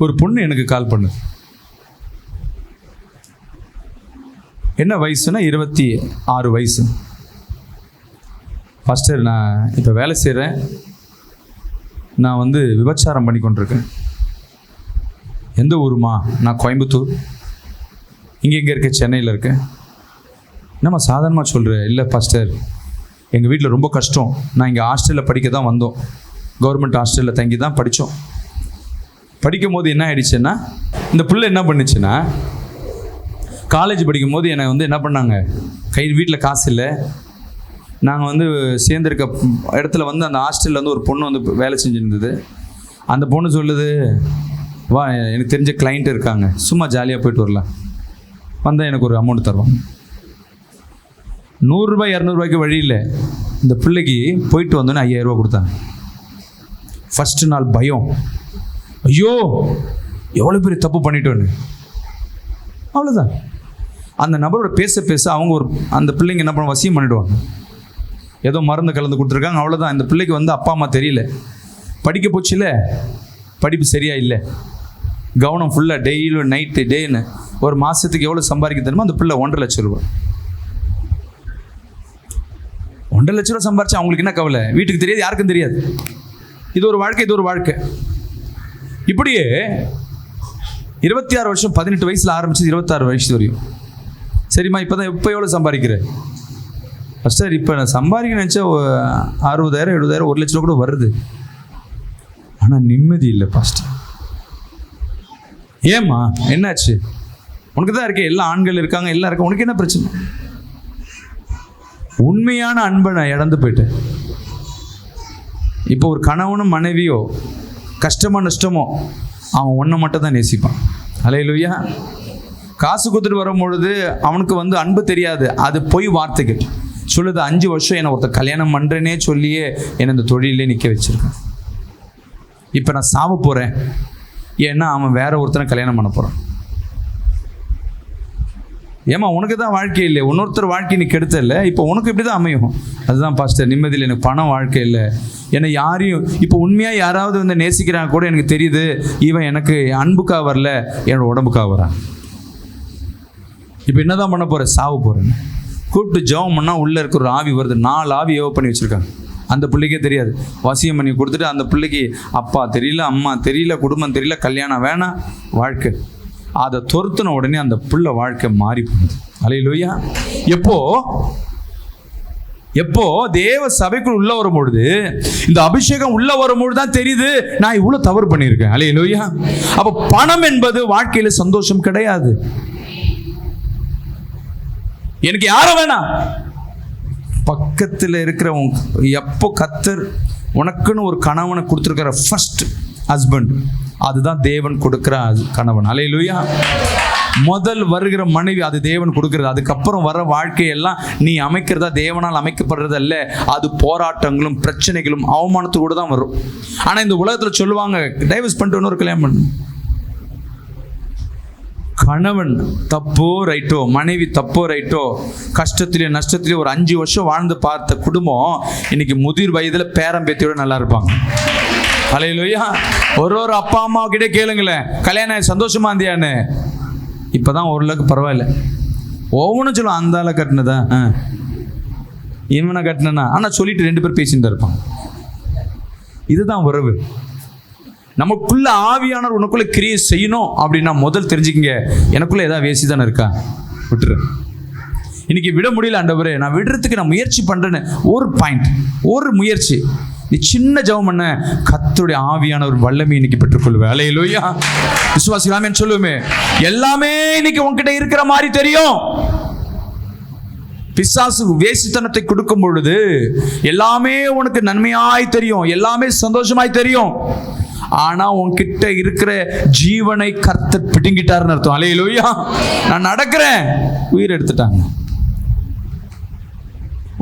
ஒரு பொண்ணு எனக்கு கால் பண்ணு. என்ன வயசுனா 26 வயசு. பாஸ்டர், நான் இப்போ வேலை செய்கிறேன், நான் விபச்சாரம் பண்ணி கொண்டிருக்கேன். எந்த ஊருமா? நான் கோயம்புத்தூர். இங்கே எங்கே இருக்கேன்? சென்னையில் இருக்கேன். என்னம்மா சாதாரணமாக சொல்கிறேன்? இல்லை பாஸ்டர், எங்கள் வீட்டில் ரொம்ப கஷ்டம். நான் இங்கே ஹாஸ்டலில் படிக்க தான் வந்தோம், கவர்மெண்ட் ஹாஸ்டலில் தங்கி தான் படித்தோம். படிக்கும் போது என்ன ஆயிடுச்சுன்னா, இந்த பிள்ளை என்ன பண்ணுச்சுன்னா, காலேஜ் படிக்கும் போது என்னை என்ன பண்ணாங்க, வீட்டில் காசு இல்லை. நாங்கள் வந்து சேர்ந்துருக்க இடத்துல வந்து அந்த ஹாஸ்டலில் வந்து ஒரு பொண்ணு வந்து வேலை செஞ்சுருந்தது. அந்த பொண்ணு சொல்லுது, வா எனக்கு தெரிஞ்ச கிளைண்ட் இருக்காங்க, சும்மா ஜாலியாக போயிட்டு வரலாம், வந்தால் எனக்கு ஒரு அமௌண்ட் தருவாங்க. 100 ரூபாய் 200 ரூபாய்க்கு வழி இல்லை. இந்த பிள்ளைக்கு போயிட்டு வந்தோன்னே 5000 ரூபா கொடுத்தாங்க. ஃபஸ்ட்டு நாள் பயம், ஐயோ எவ்வளோ பெரிய தப்பு பண்ணிட்டோன்னு. அவ்வளோதான். அந்த நபரோட பேச பேச அவங்க அந்த பிள்ளைங்க என்ன பண்ண வசியம் பண்ணிவிடுவாங்க. ஏதோ மருந்து கலந்து கொடுத்துருக்காங்க, அவ்வளோதான். இந்த பிள்ளைக்கு வந்து அப்பா அம்மா தெரியல, படிக்க போச்சுல, படிப்பு சரியாக இல்லை, கவனம் ஃபுல்லாக டெய்லியும் நைட்டு டேன்னு. ஒரு மாதத்துக்கு எவ்வளோ சம்பாதிக்க தெரியுமோ அந்த பிள்ளை 1.5 லட்சம் ரூபா. 1.5 லட்ச ரூபா சம்பாரிச்சா அவங்களுக்கு என்ன கவலை? வீட்டுக்கு தெரியாது, யாருக்கும் தெரியாது. இது ஒரு வாழ்க்கை, இது ஒரு வாழ்க்கை. இப்படியே 26 வருஷம், 18 வயசில் ஆரம்பிச்சது 26 வயசு வரையும். சரிம்மா, இப்போ எவ்வளோ சம்பாதிக்கிற? சார் இப்போ நான் சம்பாதிக்க நினச்சா 60,000 70,000 1 லட்ச ரூபா கூட வருது, ஆனால் நிம்மதி இல்லை பாஸ்டர். ஏம்மா என்னாச்சு? உனக்கு தான் இருக்கே, எல்லா ஆண்கள் இருக்காங்க, எல்லாம் இருக்க, உனக்கு என்ன பிரச்சனை? உண்மையான அன்பை நான் இழந்து போயிட்டேன். இப்போ ஒரு கணவனும் மனைவியோ கஷ்டமோ நஷ்டமோ அவன் ஒன்றை மட்டும் தான் நேசிப்பான். அல்லேலூயா. காசு கொடுத்துட்டு வரும்பொழுது அவனுக்கு வந்து அன்பு தெரியாது, அது பொய் வார்த்தைகள் சொல்லுது. 5 வருஷம் என்னை ஒருத்தர் கல்யாணம் பண்ணுறேனே சொல்லியே என்னை இந்த தொழிலே நிற்க வச்சிருக்கான். இப்போ நான் சாவ போகிறேன், ஏன்னா அவன் வேற ஒருத்தனை கல்யாணம் பண்ண போகிறான். ஏமா உனக்கு தான் வாழ்க்கை இல்லை, இன்னொருத்தர் வாழ்க்கை நீ கெடுத்த இல்லை, இப்போ உனக்கு இப்படி தான் அமையும். அதுதான் பாஸ்டர் நிம்மதியில். எனக்கு பணம் வாழ்க்கை இல்லை, என்னை யாரையும் இப்போ உண்மையாக யாராவது வந்து நேசிக்கிறாங்க கூட எனக்கு தெரியுது, இவன் எனக்கு அன்புக்காக வரல, என்னோட உடம்புக்காக வரான். இப்போ என்ன தான் பண்ண போகிறேன்? சாவு போகிறேன். கூப்பிட்டு ஜெபம் பண்ணால் உள்ளே இருக்கிற ஒரு ஆவி வருது. 4 ஆவி ஏவ பண்ணி வச்சுருக்காங்க. அந்த பிள்ளைக்கே தெரியாது. வசியம் பண்ணி கொடுத்துட்டு அந்த பிள்ளைக்கு அப்பா தெரியல, அம்மா தெரியல, குடும்பம் தெரியல, கல்யாணம் வேணாம், வாழ்க்கை. அதை துரத்துன உடனே அந்த பிள்ளை வாழ்க்கை மாறி போகுது. அல்லேலூயா. எப்போ தேவ சபைக்குள் உள்ள வரும்பொழுது, இந்த அபிஷேகம் உள்ள வரும்பொழுது தான் தெரியுது நான் இவ்வளவு தவறு பண்ணியிருக்கேன். அல்லேலூயா. அப்போ பணம் என்பது வாழ்க்கையில சந்தோஷம் கிடையாது. எனக்கு யாரும் வேணாம், பக்கத்தில் இருக்கிறவங்க. எப்போ கர்த்தர் உனக்குன்னு ஒரு கணவனை கொடுத்துருக்கிற ஃபர்ஸ்ட் ஹஸ்பண்ட், அதுதான் தேவன் கொடுக்கிற கணவன். அல்லேலூயா. முதல் வருகிற மனைவி அது தேவன் கொடுக்கிறது. அதுக்கப்புறம் வர வாழ்க்கையெல்லாம் நீ அமைக்கிறதா, தேவனால் அமைக்கப்படுறது அல்ல. அது போராட்டங்களும் பிரச்சனைகளும் அவமானத்தோடு தான் வரும். ஆனால் இந்த உலகத்தில் சொல்லுவாங்க, டைவர்ஸ் பண்ணிட்டு இன்னொரு கல்யாணம் பண்ணு. கணவன் தப்போ ரைட்டோ, மனைவி தப்போ ரைட்டோ, கஷ்டத்திலே நஷ்டத்திலே ஒரு 5 வருஷம் வாழ்ந்து பார்த்த குடும்பம் இன்னைக்கு முதிர் வயதில் பேரம்பேத்தியோட நல்லா இருப்பாங்க. அல்லேலூயா. ஒரு அப்பா அம்மா கிட்டே கேளுங்களேன், கல்யாணம் சந்தோஷமா இருந்தியான்னு. இப்போதான் ஓரளவுக்கு பரவாயில்ல. ஒவ்வொன்றும் சொல்லுவோம், அந்த ஆளை கட்டினதா, இவனை கட்டினா, ஆனால் சொல்லிட்டு 2 பேர் பேசிட்டு இருப்பாங்க. இதுதான் உறவு. நமக்குள்ள ஆவியானவர் உனக்குள்ள கிரியை செய்யணும் அப்படின்னா முதல் தெரிஞ்சுக்கங்க, எனக்குள்ள ஏதாவது வேசி தானே இருக்கா, விட்டுரு. இன்னைக்கு விட முடியல ஆண்டவரே, நான் விடுறதுக்கு நான் முயற்சி பண்றேன்னு ஒரு பாயிண்ட், ஒரு முயற்சி, நீ சின்ன ஜெபம் பண்ண, கர்த்தருடைய ஆவியானவர் வல்லமை இன்னைக்கு பெற்றுக்கொள்வேன். அல்லேலூயா. விசுவாசிக்கலாமேன்னு சொல்லுவோமே. எல்லாமே இன்னைக்கு உன்கிட்ட இருக்கிற மாதிரி தெரியும். பிசாசு வேசித்தனத்தை கொடுக்கும் பொழுது எல்லாமே உனக்கு நன்மையாய் தெரியும், எல்லாமே சந்தோஷமாய் தெரியும். ஆனா உன்கிட்ட இருக்கிற ஜீவனை கர்த்தர் பிடுங்கிட்டாருன்னு அர்த்தம். அல்லேலூயா. நான் நடக்கிறேன், உயிர் எடுத்துட்டாங்க.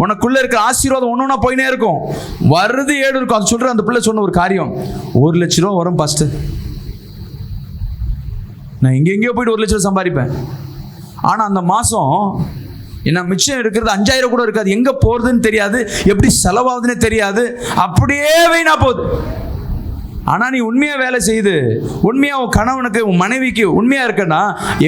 உனக்குள்ள இருக்கிற ஆசீர்வாதம் ஒன்னொன்னா போயினே இருக்கும், வருது 7 இருக்கும். அது சொல்ற அந்த பிள்ளை சொன்ன ஒரு காரியம், 1 லட்ச ரூபா வரும் பாஸ்டர், நான் எங்கெங்கேயோ போயிட்டு 1 லட்ச ரூபா சம்பாதிப்பேன். ஆனா அந்த மாசம் என்ன மிச்சம் இருக்கிறது 5000 கூட இருக்காது. எங்க போறதுன்னு தெரியாது, எப்படி செலவாகுதுன்னு தெரியாது, அப்படியே வீணா போகுது. ஆனா நீ உண்மையா வேலை செய்து, உண்மையா உன் கணவனுக்கு உன் மனைவிக்கு உண்மையா இருக்கனா,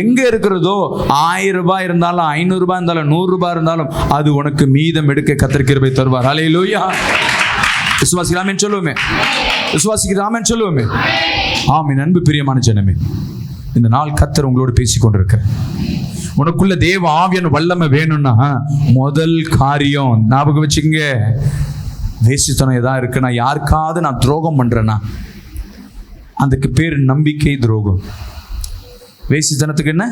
எங்க இருக்கிறதோ 1000 ரூபாய் இருந்தாலும் 500 ரூபாய் இருந்தாலும் 100 ரூபாய் இருந்தாலும் அது உனக்கு மீதம் எடுக்க கர்த்தர் கிருபை தருவார். அல்லேலூயா. விசுவாசிக்கலாமே சொல்லுவோமே, விசுவாசிக்கலாமே சொல்லுவோமே. ஆமென். அன்பு பிரியமான ஜனமே, இந்த நாள் கர்த்தர் உங்களோடு பேசிக் கொண்டிருக்கிறார். உனக்குள்ள தேவ ஆவியான வல்லமை வேணும்னா முதல் காரியம் ஞாபகம் வச்சுங்க, வேசித்தனம் எதா இருக்குன்னா, யாருக்காவது நான் துரோகம் பண்றேன்னா அதுக்கு பேர் நம்பிக்கை துரோகம். வேசித்தனத்துக்கு என்ன,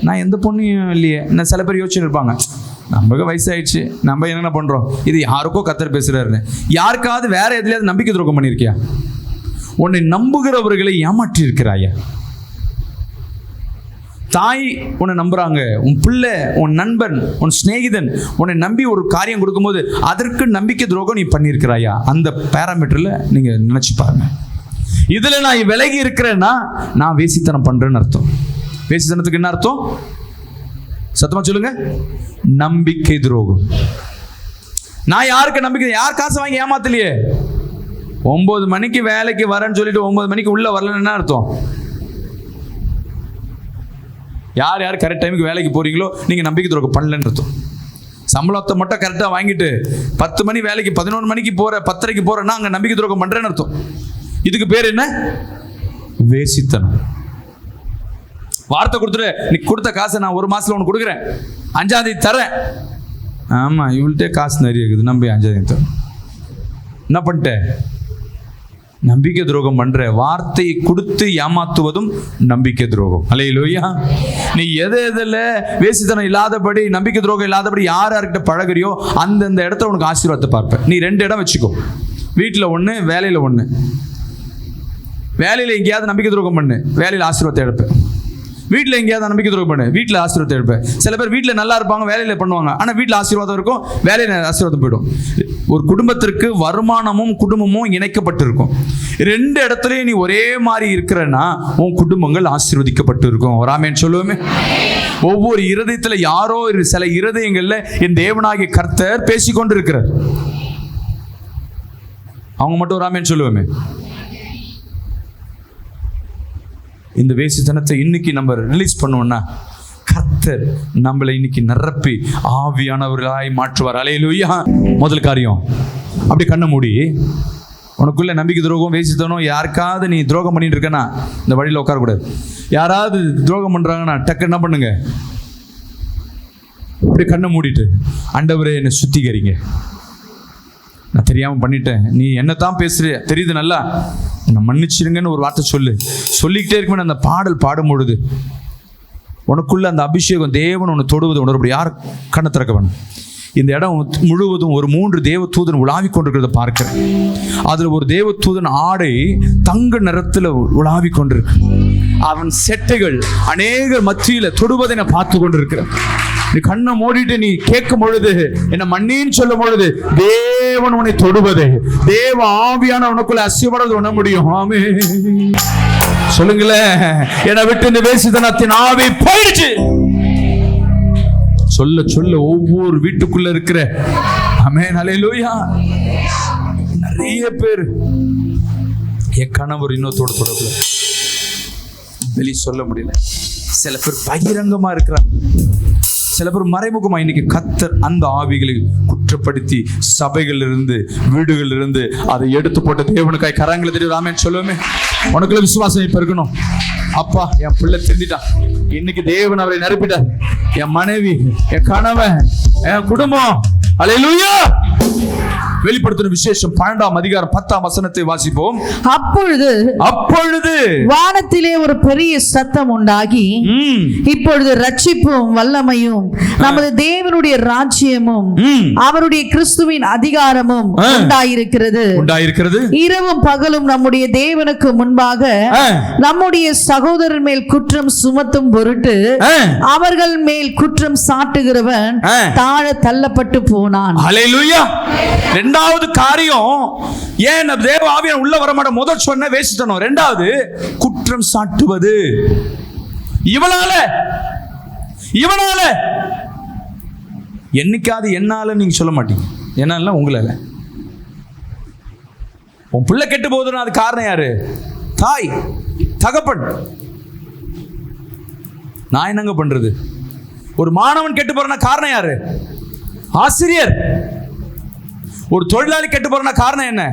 நான் எந்த பொண்ணையும் இல்லையே. என்ன சில பேர் யோசிச்சு இருப்பாங்க, நமக்கு வயசாயிடுச்சு, நம்ம என்னென்ன பண்றோம், இது யாருக்கோ கர்த்தர் பேசுறாருன்னு. யாருக்காவது வேற எதுலையாவது நம்பிக்கை துரோகம் பண்ணியிருக்கியா? உன்னை நம்புகிறவர்களை ஏமாற்றி இருக்கிறாயா? தாய் உன்னை நம்புறாங்க, உன் பிள்ளை, உன் நண்பன், உன் சிநேகிதன் உன்னை நம்பி ஒரு காரியம் கொடுக்கும்போது அதற்கு நம்பிக்கை துரோகம் நீ பண்ணியிருக்கிறாயா? அந்த பேராமீட்டர்ல நீங்க நினைச்சு பாருங்க. இதுல நான் விலகி இருக்கிறேன்னா நான் வேசித்தனம் பண்றேன்னு அர்த்தம். வேசித்தனத்துக்கு என்ன அர்த்தம்? சத்தமா சொல்லுங்க. நம்பிக்கை துரோகம். நான் யாருக்கு நம்பிக்கை? யார் காசு வாங்கி ஏமாத்தலையே. 9 மணிக்கு வேலைக்கு வரேன்னு சொல்லிட்டு 9 மணிக்கு உள்ள வரலன்னு என்ன அர்த்தம்? யார் யார் கரெக்ட் டைமுக்கு வேலைக்கு போறீங்களோ நீங்க நம்பிக்கை துரோகம் பண்ணலன்னு அர்த்தம். சம்பளத்தை மட்டும் கரெக்டாக வாங்கிட்டு 10 மணி வேலைக்கு 11 மணிக்கு போற, 10:30க்கு போறேன்னா அங்கே நம்பிக்கை துரோகம் பண்றேன்னு அர்த்தம். இதுக்கு பேர் என்ன? வேசித்தனம். வார்த்தை கொடுத்துட்டு, நீ கொடுத்த காசை நான் 1 மாசத்துல உனக்கு கொடுக்குறேன், 5ஆம் தேதி தரேன். ஆமா, இவள்கிட்ட காசு நிறைய இருக்குது, நம்பி 5ஆம் தேதி தரேன். என்ன பண்ணிட்டேன்? நம்பிக்கை துரோகம் பண்ற. வார்த்தையை கொடுத்து ஏமாத்துவதும் நம்பிக்கை துரோகம். அல்லேலூயா. நீ எதில் வேசித்தனம் இல்லாதபடி, நம்பிக்கை துரோகம் இல்லாதபடி யார் யார்கிட்ட பழகுறியோ அந்தந்த இடத்துல உனக்கு ஆசீர்வாதத்தை பார்ப்பேன். நீ 2 இடம் வச்சுக்கோ. வீட்டில் 1, வேலையில் 1. வேலையில் எங்கேயாவது நம்பிக்கை துரோகம் பண்ணு, வேலையில் ஆசீர்வாதத்தை எடுப்பேன். வீட்டில் எங்கேயாவது நம்பிக்கை துரோகம் பண்ணு, வீட்டில் ஆசீர்வாதம் எடுப்பேன். சில பேர் வீட்டில் நல்லா இருப்பாங்க, வேலையில் பண்ணுவாங்க, ஆனால் வீட்டில் ஆசீர்வாதம் இருக்கும், வேலையில் ஆசீர்வாதம் போயிடும். ஒரு குடும்பத்திற்கு வருமானமும் குடும்பமும் இணைக்கப்பட்டிருக்கும். 2 இடத்துலையும் நீ ஒரே மாதிரி இருக்கிறன்னா உன் குடும்பங்கள் ஆசீர்வதிக்கப்பட்டு இருக்கும். ஒரு ஆமென் சொல்லுவோமே. ஒவ்வொரு இருதயத்தில் யாரோ சில இருதயங்கள்ல என் தேவனாகிய கர்த்தர் பேசிக்கொண்டு இருக்கிறார். அவங்க மட்டும் ஒரு ஆமென் சொல்லுவோமே. இந்த வேசித்தனத்தை இன்னைக்கு நம்ம ரிலீஸ் பண்ணுவோம்னா கர்த்தர் நம்மளை இன்னைக்கு நிரப்பி ஆவியானவர்களாய் மாற்றுவார். அல்லேலூயா. முதல் காரியம், அப்படி கண்ணை மூடி உனக்குள்ள நம்பிக்கை துரோகம், வேசித்தனம், யாருக்காவது நீ துரோகம் பண்ணிட்டு இருக்கனா இந்த வழியில் உட்காரக்கூடாது. யாராவது துரோகம் பண்றாங்கன்னா டக்கு என்ன பண்ணுங்க, அப்படி கண்ணை மூடிட்டு, ஆண்டவரே என்னை சுத்திகரிங்க, நான் தெரியாமல் பண்ணிட்டேன், நீ என்னத்தான் பேசுற தெரியுது, நல்லா நான் மன்னிச்சிருங்கன்னு ஒரு வார்த்தை சொல்லிக்கிட்டே இருக்குமே. அந்த பாடல் பாடும்பொழுது உனக்குள்ள அந்த அபிஷேகம், தேவன் உன்னை தொடுவது உணர்வு. யார் கண்ணை திறக்க வேணும். இந்த இடம் முழுவதும் ஒரு 3 தேவ தூதன் உலாவிக் கொண்டிருக்கிறத பார்க்கிறேன். அதுல ஒரு தேவ தூதன் ஆடை தங்க நிறத்துல உலாவிக் கொண்டிருக்கு. அவன் செட்டைகள் அநேகர் மத்தியில தொடுவதை நான் பார்த்து கொண்டிருக்கிறேன். நீ கண்ணை மூடிட்டு நீ கேட்கும் பொழுது, என்ன மன்னின்னு சொல்லும் பொழுது, தேவன் உன்னை தொடுவதே, தேவ ஆவியான உனக்குள்ள அசியப்படுறது உணர முடியும். ஆமென் சொல்லுங்களேன். என்னை விட்டு இந்த வேசித்தனத்தின் ஆவி போயிடுச்சு. சொல்ல சொல்ல ஒவ்வொரு வீட்டுக்குள்ள இருக்கிற, ஆமென் அல்லேலூயா, நிறைய பேர் என் கணவர் இன்னொருத்தோட தொடர்புல வெளியே சொல்ல முடியல. சில பேர் பகிரங்கமா இருக்கிறாங்க, சில பேர் மறைமுகமா. இன்னைக்கு கர்த்தர் அந்த ஆவிகளை குற்றப்படுத்தி சபைகள் இருந்து, வீடுகள் இருந்து அதை எடுத்து போட்ட தேவனுக்காய் கரங்களை தெரியும். ஆமென் சொல்லுவோமே. உனக்குள்ள விசுவாசம் இப்ப இருக்கணும். அப்பா, என் பிள்ளை தெரிஞ்சிட்டான், இன்னைக்கு தேவன் அவரை நிரப்பிட்டார். என் மனைவி, என் கணவன், என் குடும்பம். அல்லேலூயா. வெளிப்படுத்தின விசேஷம் 12ஆம் அதிகாரம் 10ஆம் வசனத்தை வாசிப்போம். அப்பொழுது வானத்திலே ஒரு பெரிய சத்தம் உண்டாகி, இப்பொழுது ரட்சிப்பும் வல்லமையும் நமது தேவனுடைய ராஜ்யமும் அவருடைய கிறிஸ்துவின் அதிகாரமும் உண்டாயிருக்கிறது. இரவும் பகலும் நம்முடைய தேவனுக்கு முன்பாக நம்முடைய சகோதரர் மேல் குற்றம் சுமத்தும் பொருட்டு அவர்கள் மேல் குற்றம் சாட்டுகிறவன் தாழ தள்ளப்பட்டு போனான். அல்லேலூயா. இரண்டாவது காரியம், ஏன் தேவ ஆவியானவர் உள்ள வர மாட்டேன்? முதல் சொன்ன வேசித்தனம். இரண்டாவது குற்றம் சாட்டுவது. இவனால என்னைக்காவது என்னால நீங்க சொல்ல மாட்டீங்க. என்னால உங்களால. உன் பிள்ளை கெட்டு போகுதுன்னா அது காரணம் யாரு? தாய், தகப்பன். நான் என்னங்க பண்றது? ஒரு மாணவன் கெட்டு போறனா காரணம் யாரு? ஆசிரியர். ஒரு தொழிலாளி கெட்டு போறனா காரணம் என்ன?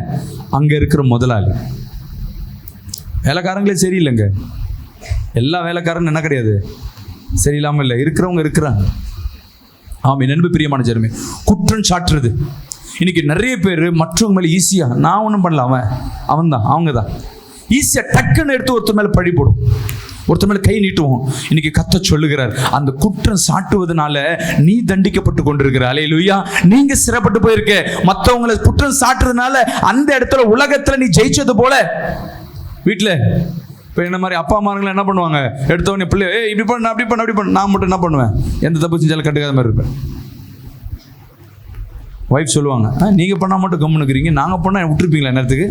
அங்க இருக்கிற முதலாளி. வேலைக்காரங்களே சரியில்லைங்க. எல்லா வேலைக்காரன் என்ன கிடையாது, சரியில்லாம இல்லை, இருக்கிறவங்க இருக்கிறாங்க. ஆமாம், அன்பு பிரியமான ஜனமே, குற்றம் சாட்டுறது. இன்னைக்கு நிறைய பேர் மற்றவங்க மேலே ஈஸியா, நான் ஒன்றும் பண்ணல, அவன் தான், அவங்க தான் ஈஸியா டக்குன்னு எடுத்து ஒருத்தர் மேலே பழி போடும். ஒருத்தர் மேல கை நீட்டுவோம். இன்னைக்கு கர்த்தர் சொல்லுகிறார், அந்த குற்றம் சாட்டுவதனால நீ தண்டிக்கப்பட்டு கொண்டிருக்கிற. அல்லேலூயா. நீங்க சிறைப்பட்டு போயிருக்க. மற்றவங்களை குற்றம் சாட்டுறதுனால அந்த இடத்துல உலகத்துல நீ ஜெயிச்சது போல வீட்டுல இப்போ என்ன மாதிரி அப்பா அம்மாங்களை என்ன பண்ணுவாங்க, எடுத்தவொடனே பிள்ளை இப்படி பண்ண அப்படி பண்ண அப்படி பண்ண. நான் மட்டும் என்ன பண்ணுவேன், எந்த தப்பு செஞ்சாலும் கண்டுக்காத மாதிரி இருப்பேன். ஒய்ஃப் சொல்லுவாங்க, நீங்கள் பண்ணால் மட்டும் கம்முன்னு இருக்கிறீங்க, நாங்கள் பண்ணால் விட்டுருப்பீங்களா நேரத்துக்கு,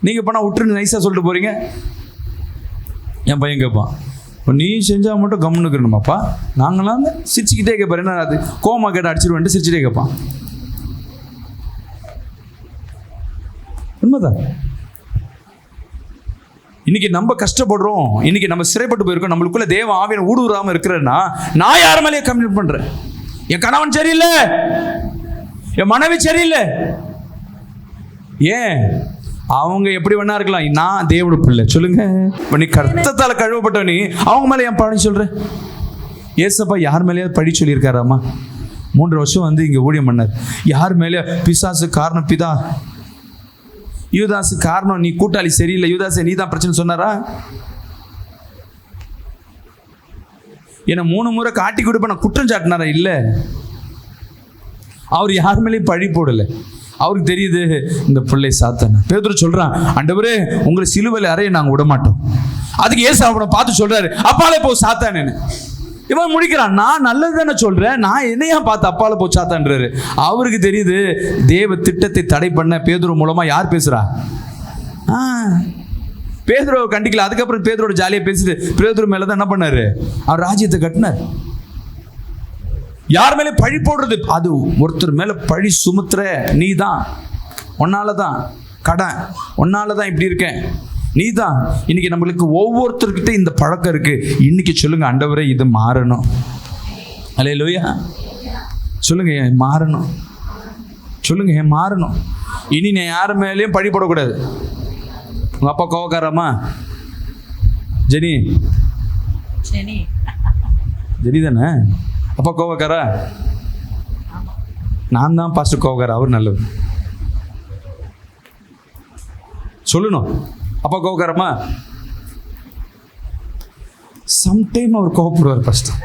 நீங்கள் பண்ணால் விட்டுருன்னு நைஸாக சொல்லிட்டு போகிறீங்க. என் பையன் கேட்பான், இப்போ நீ செஞ்சால் மட்டும் கம்முன்னு இருக்கணுமாப்பா, நாங்களாம் சிரிச்சுக்கிட்டே கேட்பார். என்ன அது கோமா கேட்ட அடிச்சிருவேன்ட்டு சிரிச்சுட்டே கேட்பான். உண்மைதான். இன்னைக்கு நம்ம கஷ்டப்படுறோம், இன்னைக்கு நம்ம சிறைப்பட்டு போயிருக்கோம், நம்மளுக்குள்ள தேவ ஆவியான ஊடுருவாம இருக்கிறேன்னா நான் யார் மேலேயே கம்ப்ளைண்ட் பண்றேன். என் கணவன் சரியில்லை, என் மனைவி சரியில்லை. ஏன்? அவங்க எப்படி வேணா இருக்கலாம், நான் தேவனுடைய பிள்ளை. சொல்லுங்க, நீ கர்த்தத்தால கழுவப்பட்ட நீ அவங்க மேலே ஏன் பழி சொல்ற? ஏசப்பா யார் மேலேயாவது பழி சொல்லியிருக்காராமா? 3 வருஷம் இங்க ஊழியம் பண்ணார். யார் மேலே? பிசாசு காரணம் பிதா, யூதாசு காரணம் நீ கூட்டாளி சரியில்லை, யூதாசு நீ தான் பிரச்சனை சொன்னாரா? என்ன 3 முறை காட்டி கொடுப்ப நான் குற்றம் சாட்டினாரா? இல்ல. அவர் யார் மேலேயும் பழி போடல. அவருக்கு தெரியுது இந்த பிள்ளை சாத்தான. பேதுரு சொல்றான், ஆண்டவரே உங்களை சிலுவையில் அறைய நாங்க விட மாட்டோம். அதுக்கு ஏசு அவனை பார்த்து சொல்றாரு, அப்பாலே போ சாத்தானேன்னு. இவன் முடிக்கிறான், நான் நல்லது தானே சொல்றேன், நான் என்னையா பார்த்து அப்பால போ சாத்தான்றாரு. அவருக்கு தெரியுது தேவ திட்டத்தை தடை பண்ண பேதுரு மூலமா யார் பேசுறா. பேதுருவை கண்டிக்கல. அதுக்கப்புறம் பேதுரோட ஜாலியா பேசுது. பேதுரு மேலதான் என்ன பண்ணாரு, அவர் ராஜ்யத்தை கட்டினார். யார் மேலே பழி போடுறது? அது ஒருத்தர் மேல பழி சுமத்துற நீ தான், உன்னாலதான் கடன், உன்னாலதான் இப்படி இருக்கேன், நீ தான். இன்னைக்கு நம்மளுக்கு ஒவ்வொருத்தர்கிட்ட இந்த பழக்கம் இருக்கு. இன்னைக்கு சொல்லுங்க, ஆண்டவரே இது மாறணும். அல்லேலூயா. சொல்லுங்க, ஏன் மாறணும்? சொல்லுங்க, ஏன் மாறணும்? இனி நான் யார் மேலேயும் பழி போடக்கூடாது. உங்க அப்பா கோவக்காரம்மா? ஜெனி ஜெனி தானே அப்பா கோவக்காரா? நான் தான் பாஸ்டர் கோவக்காரா, அவர் நல்லவர். சொல்லணும், அப்பா கோவக்காரம்மா? சம்டைம் அவர் கோவப்படுவார் பாஸ்டர்.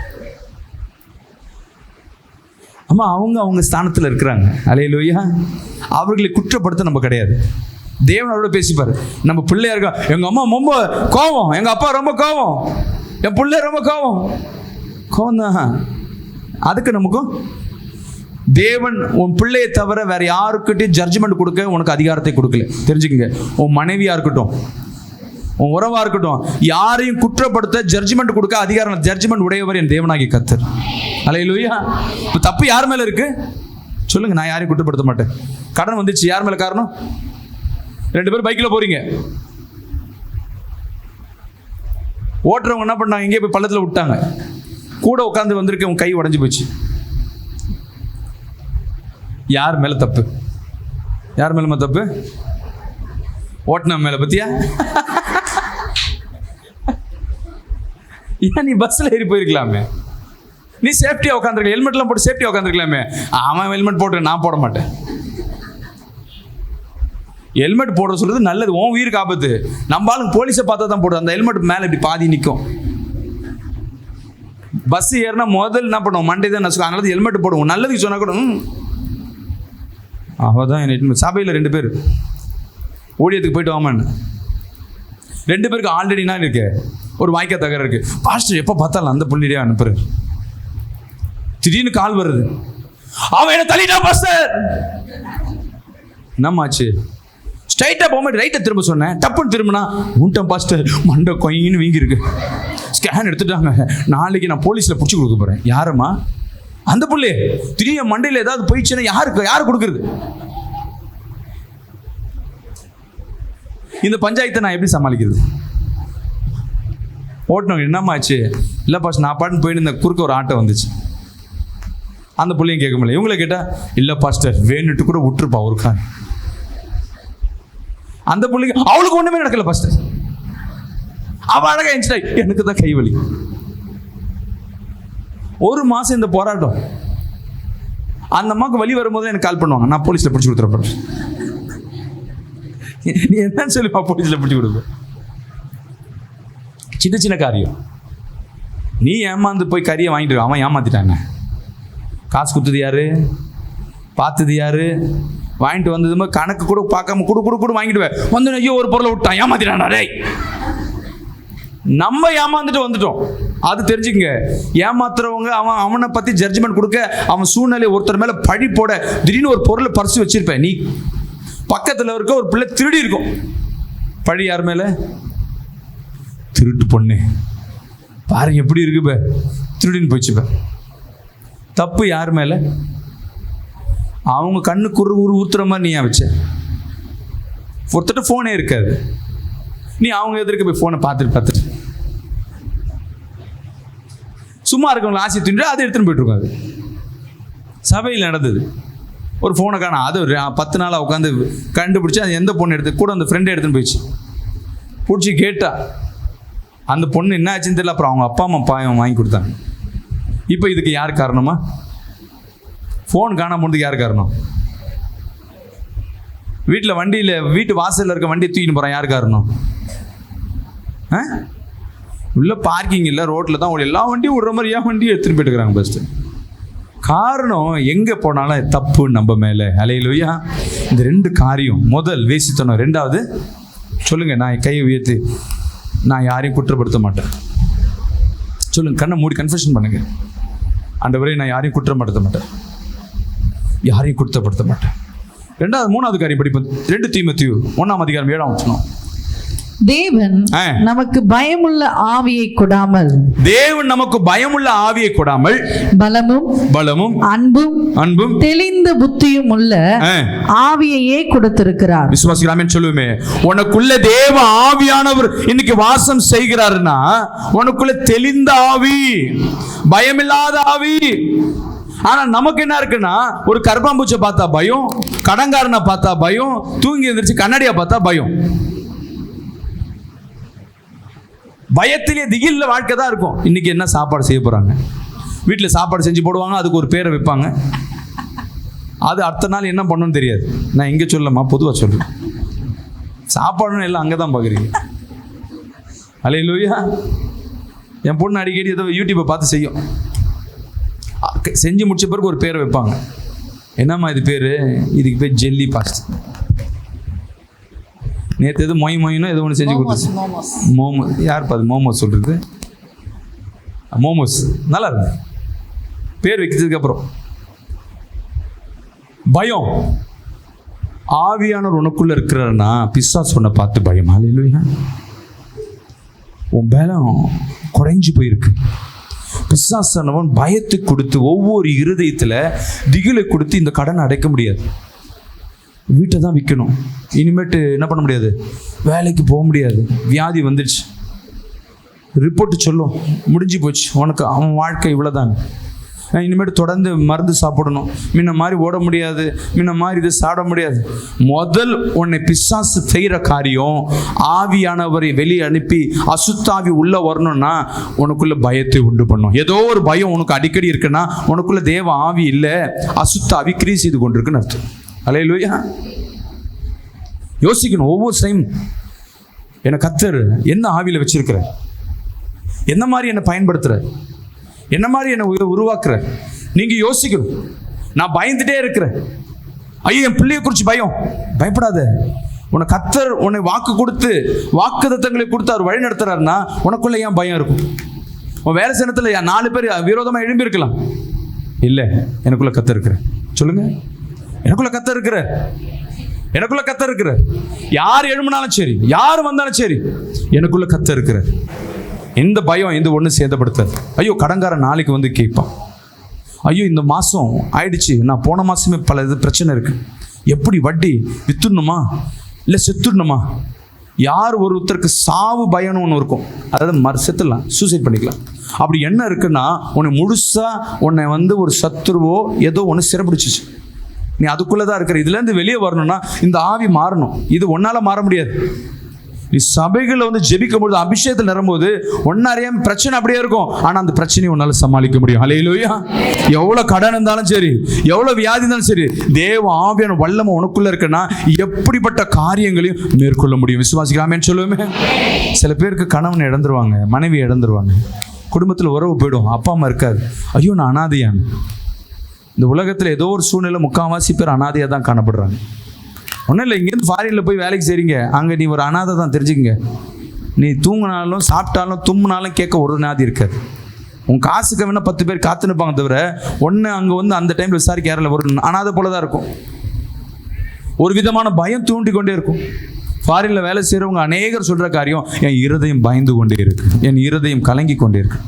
அம்மா அவங்க ஸ்தானத்தில் இருக்கிறாங்க. அல்லேலூயா. அவர்களை குற்றப்படுத்த நம்ம கிடையாது. தேவனோட பேசிப்பாரு. நம்ம பிள்ளையா இருக்கா, எங்க அம்மா ரொம்ப கோவம், எங்க அப்பா ரொம்ப கோவம், என் பிள்ளை ரொம்ப கோவம் தான். அதுக்கு நமக்கும் தேவன் உன் பிள்ளையை தவிர வேற யாருக்கிட்டையும் ஜட்ஜ்மெண்ட் கொடுக்க உனக்கு அதிகாரத்தை கொடுக்கல. தெரிஞ்சுக்கங்க. உன் மனைவியா இருக்கட்டும், உன் உறவா இருக்கட்டும், யாரையும் குற்றப்படுத்த ஜட்ஜ்மெண்ட் கொடுக்க அதிகாரம், ஜட்ஜ்மெண்ட் உடையவர் என் தேவனாகி கர்த்தர். அல்லேலூயா. இப்போ தப்பு யார் மேல இருக்கு? சொல்லுங்க, நான் யாரையும் குற்றப்படுத்த மாட்டேன். கடன் வந்துச்சு, யார் மேல காரணம்? 2 பேரும் பைக்கில் போறீங்க, ஓட்டுறவங்க என்ன பண்ணாங்க, இங்கே போய் பள்ளத்தில் விட்டாங்க, கூட உட்காந்து வந்திருக்க உன் கை உடஞ்சி போச்சு. யார் மேல தப்பு? யார் மேல தப்பு? ஓட்டுன மேல. பத்தியா? ஏன் நீ பஸ்ல ஏறி போயிருக்கலாமே, நீ சேஃப்டியா உட்காந்துருக்க, ஹெல்மெட்லாம் போட்டு சேஃப்டியா உட்காந்துருக்கலாமே. அவன் ஹெல்மெட் போட்டு, நான் போட மாட்டேன். ஹெல்மெட் போடுற சொல்றது நல்லது, உன் உயிருக்கு ஆபத்து. நம்ம ஆளுங்க போலீஸை பார்த்தா தான் போடுறது. அந்த ஹெல்மெட் மேலே இப்படி பாதி நிற்கும். பஸ் ஏறினா முதல்ல என்ன பண்ணுவோம், மண்டே தான் நசுக்கும். அதனால ஹெல்மெட் போடுவோம். நல்லதுக்கு சொன்னா கூட அவதான். சபையில் 2 பேர் ஊழியத்துக்கு போயிட்டு வாமான்னு, 2 பேருக்கு ஆல்ரெடினா இருக்கு, ஒரு வாய்க்கா தகர இருக்கு. பாஸ்டர் எப்போ பார்த்தாலும் அந்த புள்ளியே அனுப்புறாரு. திடீர்னு கால் வருது, அவன் என்ன தள்ளிட்டான் பாஸ்டர். என்னமாச்சு? ஸ்ட்ரைட்டா போக ரைட்டை திரும்ப சொன்னேன், டப்புன்னு திரும்பினா உன்ட்டம் பாஸ்டர், மண்டை கொயின்னு வீங்கி இருக்கு, ஸ்கேன் எடுத்துட்டாங்க, நாளைக்கு நான் போலீஸ்ல பிடிச்சி கொடுக்க போறேன். யாரம்மா? அந்த புள்ளே. திடீர்னு மண்டையில் ஏதாவது போயிடுச்சுன்னா யாரு கொடுக்குறது? இந்த பஞ்சாயத்தை நான் எப்படி சமாளிக்கிறது? ஓட்டணும். என்னம்மாச்சு? இல்லை பாஸ்டர், நான் பாட்டுன்னு போயிட்டு இந்த குறுக்க ஒரு ஆட்டோ வந்துச்சு. அந்த பிள்ளையும் கேட்க முடியல. இவங்கள கேட்டா, இல்லை பாஸ்டர் வேணுட்டு கூட விட்டுருப்பா ஒரு கார். அந்த பிள்ளைக்கு அவளுக்கு ஒண்ணுமே நடக்கல பாஸ்டர். அவ அழகா எஞ்சிட்டா, எனக்கு தான் கை வலி. 1 மாசம் இந்த போராட்டம். அந்த அம்மாவுக்கு வலி வரும்போது எனக்கு கால் பண்ணுவாங்க, நான் போலீஸ்ல பிடிச்சி கொடுத்துறேன். நீ என்னன்னு சொல்லி போலீஸ்ல பிடிச்சி கொடுப்பேன். சின்ன சின்ன காரியம். நீ ஏமாந்து போய் கறியை வாங்கிட்டு அவன் ஏமாத்திட்டாங்க. காசு கொடுத்தது யாரு, பார்த்தது யாரு, வாங்கிட்டு வந்ததுமே கணக்கு கூட பார்க்காம கூட வாங்கிடுவேன். வந்து ஐயோ ஒரு பொருளை விட்டான், ஏமாத்திட்டானா டேய். நம்ம ஏமாந்துட்டு வந்துட்டோம். அது தெரிஞ்சுக்கங்க. ஏமாத்துறவங்க அவனை பத்தி ஜட்ஜ்மெண்ட் கொடுக்க, அவன் சூழ்நிலை ஒருத்தர் மேல பழி போட, திடீர்னு ஒரு பொருளை பறிச்சு வச்சிருப்பேன். நீ பக்கத்துல இருக்க ஒரு பிள்ளை திருடி இருக்கும், பழி யார் மேல? திருட்டு பொண்ணு பாருங்க எப்படி இருக்கு, திருடின்னு போயிச்சுப்ப. தப்பு யார் மேல? அவங்க கண்ணு ஊத்துற மாதிரி நீ ஏன் வச்ச? ஒருத்தட்ட போனே இருக்காது, நீ அவங்க எதிர்க்க போய் போனை பார்த்துட்டு சும்மா இருக்கவங்களை ஆசை தின்று அதை எடுத்துன்னு போயிட்டு இருக்காது. சபையில் நடந்தது. ஒரு ஃபோனை காணோம், அது ஒரு 10 நாளாக உட்காந்து கண்டுபிடிச்சி அது எந்த பொண்ணு எடுத்து கூட அந்த ஃப்ரெண்டை எடுத்துன்னு போயிடுச்சு. பிடிச்சி கேட்டா அந்த பொண்ணு என்ன ஆச்சுன்னு தெரியல. அப்புறம் அவங்க அப்பா அம்மா பாயம் வாங்கி கொடுத்தாங்க. இப்போ இதுக்கு யார் காரணமா? ஃபோன் காணாம போனதுக்கு யார் காரணம்? வீட்டில் வண்டியில் வீட்டு வாசலில் இருக்க வண்டியை தூக்கின்னு போகிறான், யார் காரணம்? உள்ள பார்க்கிங் இல்லை, ரோட்டில் தான் எல்லா வண்டியும் விடுற மாதிரி ஏன் வண்டியும் எடுத்துகிட்டு போயிட்டு இருக்கிறாங்க. பெஸ்ட்டு காரணம் எங்கே போனாலும் தப்பு நம்ம மேலே. அல்லேலூயா. இந்த 2 காரியம், முதல் வேசித்தனம், 2வது சொல்லுங்க, நான் கையை உயர்த்தி நான் யாரையும் குற்றப்படுத்த மாட்டேன். சொல்லுங்க, கண்ணை மூடி கன்ஃபெஷன் பண்ணுங்க. ஆண்டவரே நான் யாரையும் குற்றப்படுத்த மாட்டேன், யாரையும் குற்றப்படுத்த மாட்டேன். 2வது 3வது காரியம் படிப்போம். 2 தீமோத்தேயு 1ஆம் அதிகாரம் 7ஆம் வசனம். தேவன் நமக்கு பயமுள்ள ஆவியை கொடாமல், தேவன் நமக்கு பயமுள்ள ஆவியை கொடாமல் பலமும் அன்பும் தெளிந்த புத்தியும் உள்ள ஆவியையே கொடுத்திருக்கிறார். விசுவாசிக்கலாமே சொல்லுமே. உனக்குள்ள தேவ ஆவியானவர் இன்னைக்கு வாசம் செய்கிறாருன்னா உனக்குள்ள தெளிந்த ஆவி, பயமில்லாத ஆவி. ஆனா நமக்கு என்ன இருக்குன்னா, ஒரு கருப்பாம்பூச்சை பார்த்தா பயம், கடங்காரனை பார்த்தா பயம், தூங்கி எந்திரிச்சு கண்ணாடியா பார்த்தா பயம். பயத்திலே திகில்ல வாழ்க்கை தான் இருக்கும். இன்னைக்கு என்ன சாப்பாடு செய்ய போறாங்க, வீட்டில் சாப்பாடு செஞ்சு போடுவாங்க, அதுக்கு ஒரு பேரை வைப்பாங்க. அது அடுத்த நாள் என்ன பண்ணணும்னு தெரியாது. நான் இங்கே சொல்லமா, பொதுவாக சொல்றேன். சாப்பாடுன்னு எல்லாம் அங்கே தான் பார்க்குறீங்க. அல்லேலூயா. என் பொண்ணு அடிக்கடி ஏதோ யூடியூப்பை பார்த்து செய்யும். செஞ்சு முடிச்ச பிறகு ஒரு பேரை வைப்பாங்க. என்னம்மா இது பேர்? இதுக்கு பேர் ஜெல்லி பாஸ்ட். நேற்று எது மொயினோ ஏதோ ஒன்று செஞ்சு கொடுத்துச்சு. மோமோஸ். யார் பாது மோமோஸ் சொல்கிறது? மோமோஸ் நல்லா இருக்கு பேர் வைக்கிறதுக்கு. அப்புறம் பயம். ஆவியானவர் உனக்குள்ள இருக்கிறன்னா பிசாசு உன்னை பார்த்து பயம். அல்லேலூயா. உன் பலம் குறைஞ்சு போயிருக்கு. பிசாசானவன் பயத்தை கொடுத்து ஒவ்வொரு இருதயத்தில் திகிலை கொடுத்து இந்த கடனை அடைக்க முடியாது. வீட்டை தான் விற்கணும், இனிமேட்டு என்ன பண்ண முடியாது, வேலைக்கு போக முடியாது, வியாதி வந்துடுச்சு, ரிப்போர்ட்டு சொல்லும் முடிஞ்சு போச்சு உனக்கு, அவன் வாழ்க்கை இவ்வளோதாங்க, இனிமேட்டு தொடர்ந்து மருந்து சாப்பிடணும், முன்ன மாதிரி ஓட முடியாது, முன்ன மாதிரி இது சாப்பிட முடியாது. முதல் உன்னை பிசாசு செய்கிற காரியம், ஆவியானவரை வெளியே அனுப்பி அசுத்தாவி உள்ளே வரணும்னா உனக்குள்ள பயத்தை உண்டு பண்ணும். ஏதோ ஒரு பயம் உனக்கு அடிக்கடி இருக்குன்னா உனக்குள்ள தேவ ஆவி இல்லை, அசுத்தாவி கிரியை செய்து கொண்டிருக்குன்னு அர்த்தம். அல்லேலூயா. யோசிக்கணும் ஒவ்வொரு டைம், என்னை கர்த்தர் என்ன ஆவியில் வச்சிருக்கிற, என்ன மாதிரி என்னை பயன்படுத்துற, என்ன மாதிரி என்னை உருவாக்குற. நீங்க யோசிக்கணும். நான் பயந்துட்டே இருக்கிறேன், ஐயோ என் பிள்ளையை குறித்து பயம். பயப்படாத. உன்னை கர்த்தர் உன்னை வாக்கு கொடுத்து வாக்குத்தத்தங்களை கொடுத்து அவர் வழி நடத்துறாருன்னா உனக்குள்ள ஏன் பயம் இருக்கும்? உன் வேலை சேனத்தில் 4 பேர் விரோதமாக எழும்பி இருக்கலாம். இல்லை, எனக்குள்ள கர்த்தர் இருக்கிற. சொல்லுங்க, எனக்குள்ள கர்த்தர் இருக்கிற, எனக்குள்ள கர்த்தர் இருக்கிற. யார் எழும்பினாலும் சரி, யார் வந்தாலும் சரி, எனக்குள்ள கர்த்தர் இருக்கிற. எந்த பயம் எந்த ஒன்று சேதப்படுத்தாது. ஐயோ கடங்காரன் நாளைக்கு வந்து கேட்பான், ஐயோ இந்த மாதம் ஆயிடுச்சு, நான் போன மாதமே பல இது பிரச்சனை இருக்கு, எப்படி வட்டி வித்துடணுமா இல்லை செத்துடணுமா? யார் ஒருத்தருக்கு சாவு பயம்னு ஒன்று இருக்கும், அதாவது செத்துடலாம், சூசைட் பண்ணிக்கலாம். அப்படி என்ன இருக்குன்னா உன்னை முழுசாக உன்னை வந்து ஒரு சத்துருவோ ஏதோ ஒன்று சிறப்பிடிச்சிச்சு, நீ அதுக்குள்ளே தான் இருக்கிற. இதுலேருந்து வெளியே வரணும்னா இந்த ஆவி மாறணும். இது ஒன்றால் மாற முடியாது. நீ சபைகளை வந்து ஜெபிக்கும் பொழுது, அபிஷேகத்தில் நிரம்போது ஒன்னாரியாம பிரச்சனை அப்படியே இருக்கும், ஆனா அந்த பிரச்சனையை உன்னால சமாளிக்க முடியும். ஹல்லேலூயா. எவ்வளவு கடன் இருந்தாலும் சரி, எவ்வளவு வியாதி இருந்தாலும் சரி, தேவ ஆவியான வல்லமை உனக்குள்ள இருக்குன்னா எப்படிப்பட்ட காரியங்களையும் மேற்கொள்ள முடியும். விசுவாசிக்கலாமேன்னு சொல்லுவோமே. சில பேருக்கு கணவன் இழந்துருவாங்க, மனைவி இழந்துருவாங்க, குடும்பத்தில் உறவு போயிடும், அப்பா அம்மா இருக்காது. ஐயோ நான் அனாதையான். இந்த உலகத்தில் ஏதோ ஒரு சூழ்நிலை முக்கால்வாசி பேர் அனாதையாக தான் காணப்படுறாங்க. ஒன்றும் இல்லை, இங்கேருந்து ஃபாரினில் போய் வேலைக்கு செய்றீங்க, அங்கே நீ ஒரு அனாதை தான், தெரிஞ்சுக்கங்க. நீ தூங்கினாலும் சாப்பிட்டாலும் தும்முனாலும் கேட்க ஒரு நாதி இருக்காது. உன் காசுக்கு வேணால் 10 பேர் காத்துனுப்பாங்க, தவிர ஒன்று அங்கே வந்து அந்த டைமில் விசாரிக்க யாரில் ஒரு அனாதை போல தான் இருக்கும். ஒரு விதமான பயம் தூண்டி கொண்டே இருக்கும். ஃபாரினில் வேலை செய்கிறவங்க அநேகர் சொல்கிற காரியம், என் இருதயம் பயந்து கொண்டே இருக்கு, என் இருதயம் கலங்கி கொண்டே இருக்கு.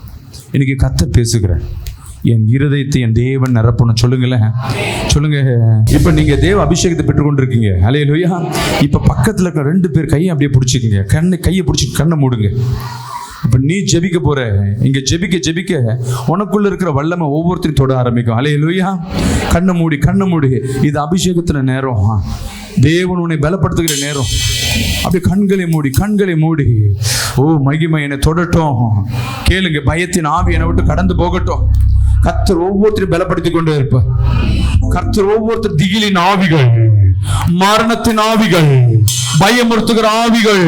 இன்னைக்கு கர்த்தர் பேசுகிறேன், என் இருதயத்தை என் தேவன் நிரப்பணும். சொல்லுங்களேன், சொல்லுங்க. இப்ப நீங்க தேவ அபிஷேகத்தை பெற்றுக்கொண்டிருக்கீங்க. ஹல்லேலூயா. இப்ப பக்கத்துல இருக்க 2 பேர் கையை அப்படியே பிடிச்சிக்கங்க, கையை பிடிச்சி கண்ணை மூடுங்க. இப்ப நீ ஜெபிக்க போற, இங்க ஜெபிக்க ஜெபிக்க உனக்குள்ள இருக்கிற வல்லமை ஒவ்வொருத்தரையும் தொட ஆரம்பிக்கும். ஹல்லேலூயா. கண்ணை மூடி. இது அபிஷேகத்துல நேரம், தேவன் உன்னை பலப்படுத்துகிற நேரம். அப்படியே கண்களை மூடி. ஓ மகிமை என்னை தொடட்டும். கேளுங்க, பயத்தின் ஆவி என்னை விட்டு கடந்து போகட்டும். கர்த்தர் ஒவ்வொருத்தரையும் பலப்படுத்தி கொண்டே இருப்பார். கர்த்தர் ஒவ்வொருத்தர் திகிலின் ஆவிகள், மரணத்தின் ஆவிகள், பயமுறுத்துகிற ஆவிகள்,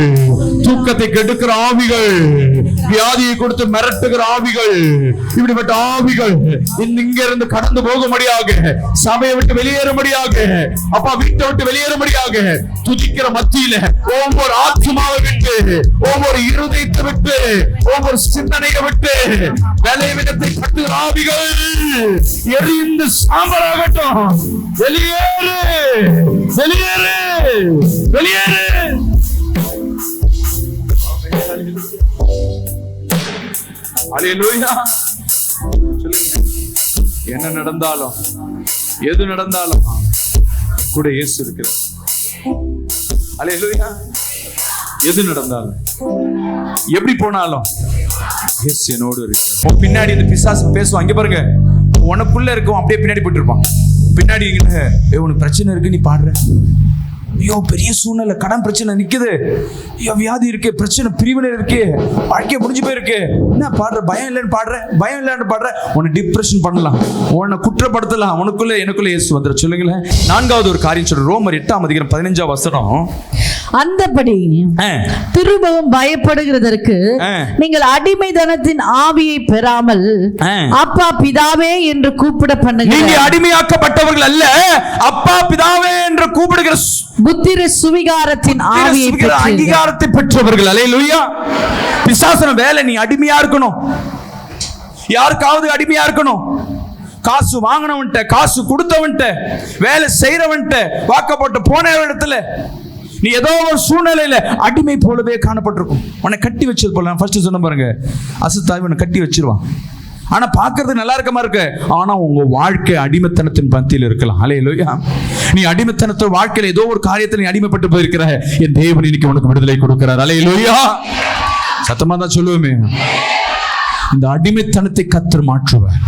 தூக்கத்தை கெடுக்கிற ஆவிகள், வியாதியை கொடுத்து மிரட்டுகிற ஆவிகள், இப்படிப்பட்ட ஆவிகள் இங்க இருந்து கடந்து போகும்படியாக, சபையை விட்டு வெளியேறும்படியாக, அப்பா வீட்டை விட்டு வெளியேறும்படியாக, துதிக்கிற மத்தியில ஒவ்வொரு ஆத்மாவை விட்டு, ஒவ்வொரு இருதயத்தை விட்டு, ஒவ்வொரு சிந்தனையை விட்டு பலவீனத்தை கட்டுகிற ஆவிகள் எரிந்து சாம்பலாகட்டும். வெளியேறு. ஹல்லேலூயா. என்ன நடந்தாலும், எது நடந்தாலும் கூட இயேசு இருக்கிறார். ஹல்லேலூயா. எது நடந்தாலும், எப்படி போனாலும் இயேசு என்னோடு இருக்கிறார். பின்னாடி இந்த பிசாசு பேசுவான், இங்க பாருங்க, உனக்குள்ள இருக்கும் அப்படியே பின்னாடி போயிட்டு இருப்பான். பின்னாடி உனக்கு பிரச்சனை இருக்கு, நீ பாடுற, ஐயோ பெரிய சூழ்நிலை, கடன் பிரச்சனை நிக்குது, ஐயோ வியாதி இருக்கு, பிரச்சனை பிரிவினை இருக்கு, வாழ்க்கை முடிஞ்சு போயிருக்கு, என்ன பாடுற, பயம் இல்லைன்னு பாடுற, உன்னை டிப்ரெஷன் பண்ணலாம், உன்னை குற்றப்படுத்தலாம். உனக்குள்ள எனக்குள்ள இயேசு வந்துடும். சொல்லுங்களேன். 4வது ஒரு காரியம் சொல்ற, ரோமர் 8:15 அந்தபடி திரும்பவும் பயப்படுகிறதற்கு நீங்கள் அடிமைத்தனத்தின் ஆவியை பெறாமல் அப்பா பிதாவே என்று கூப்பிட பண்ணுங்க. நீங்க அடிமையாக்கப்பட்டவர்கள் அல்ல, அப்பா பிதாவே என்று கூப்பிடுகிற புத்திர சுவிகாரத்தின் ஆவியை அங்கீகாரத்தை பெற்றவர்கள். அல்லேலூயா. பிசாசன வேலை, நீ அடிமையா இருக்கணும், யாருக்காவது அடிமையா இருக்கணும். காசு வாங்கினவன்ட்ட, காசு கொடுத்தவன்ட்ட, வேலை செய்யறவன்ட்ட, வாக்கப்பட்டு போன இடத்துல நீ ஏதோ ஒரு சூழ்நிலையில அடிமை போலவே காணப்பட்டிருக்கும். உன்னை கட்டி வச்சது போல, நான் ஃபர்ஸ்ட் சொன்ன பாருங்க, அசுத்தாவி உன்னை கட்டி வச்சிருவான். ஆனா பாக்குறது நல்லா இருக்கமா இருக்கு, ஆனா உங்க வாழ்க்கை அடிமைத்தனத்தின் பந்தியில் இருக்கலாம். ஹல்லேலூயா. நீ அடிமைத்தனத்தோட வாழ்க்கையில ஏதோ ஒரு காரியத்தில் நீ அடிமைப்பட்டு போயிருக்கிற, என் தேவன் இன்னைக்கு உனக்கு விடுதலை கொடுக்கிறார். ஹல்லேலூயா. சத்தமா தான் சொல்லுவோமே, இந்த அடிமைத்தனத்தை கர்த்தர் மாற்றுவார்.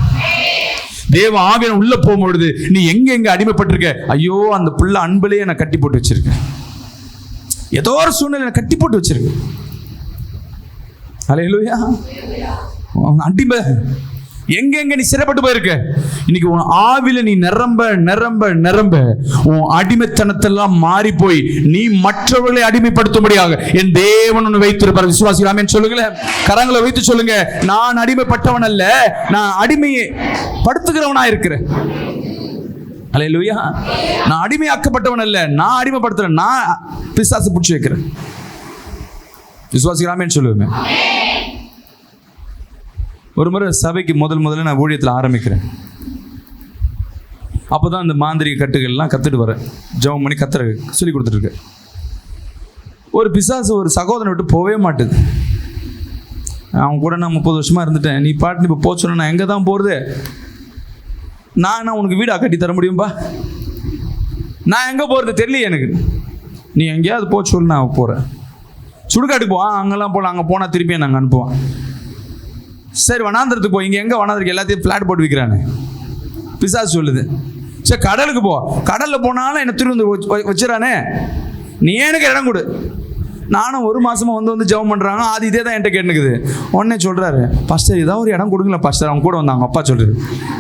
தேவ ஆவியானவர் உள்ள போகும்பொழுது நீ எங்க அடிமைப்பட்டிருக்க, ஐயோ அந்த புள்ள அன்புலயே நான் கட்டி போட்டு வச்சிருக்கேன், ஏதோ ஒரு சூழ்நிலை கட்டி போட்டு வச்சிருக்கு. ஹல்லேலூயா. அடிமை எங்க நீ சிறைப்பட்டு போயிருக்க, இன்னைக்கு உன் ஆவில நீ நிரம்ப உன் அடிமைத்தனத்தெல்லாம் மாறி போய் நீ மற்றவர்களை அடிமைப்படுத்தும்படியாக என் தேவன் உன்னை வைத்திருப்பார். விசுவாசிகள் ஆமென் சொல்லுங்களேன். கரங்களை வைத்து சொல்லுங்க, நான் அடிமைப்பட்டவன் அல்ல, நான் அடிமையை படுத்துகிறவனா இருக்கிறேன். ஹல்லேலூயா. நான் அடிமையாக்கப்பட்டவன் அல்ல, நான் அடிமைப்படுத்துறேன், நான் பிசாசு பிடிச்சி வைக்கிறேன். விசுவாசிகள் ஆமென் சொல்லுவேன். ஒரு முறை சபைக்கு முதல்ல நான் ஊழியத்தில் ஆரம்பிக்கிறேன். அப்போதான் இந்த மாந்திரிக கட்டுகள்லாம் கற்றுட்டு வரேன், ஜெபம் பண்ணி கத்துற சொல்லி கொடுத்துட்டு. ஒரு பிசாசு ஒரு சகோதரனை விட்டு போகவே மாட்டுது. அவன் கூட நான் 30 வருஷமா இருந்துட்டேன், நீ பாட்டு இப்போ போக சொன்ன நான் எங்கே தான் போகிறது, நான் உனக்கு வீடாக கட்டி தர முடியும்பா, நான் எங்கே போகிறது தெரியல எனக்கு, நீ எங்கேயாவது போக சொல்லு, நான் போகிறேன். சுடுகாட்டுக்கு போவான், அங்கெல்லாம் போகலாம், அங்கே போனால் திருப்பியும் நாங்கள் அனுப்புவான். சரி வனாந்திரத்துக்கு போ, இங்கே எங்கே வனாந்திரத்துக்கு எல்லாத்தையும் ஃப்ளாட் போட்டு விற்கிறானே, பிசாசு சொல்லுது. சரி கடலுக்கு போ, கடலில் போனாலும் என்னை திரும்ப வச்சுறானே, நீ எனக்கு இடம் கொடு, நானும் 1 மாசமா வந்து ஜெபம் பண்ணுறாங்க. அது இதே தான் என்கிட்ட கேட்டுக்குது. உடனே சொல்கிறாரு, பாஸ்டர் ஏதாவது ஒரு இடம் கொடுங்களேன் பாஸ்டர். அவங்க கூட வந்தாங்க. அப்பா சொல்கிறாரு,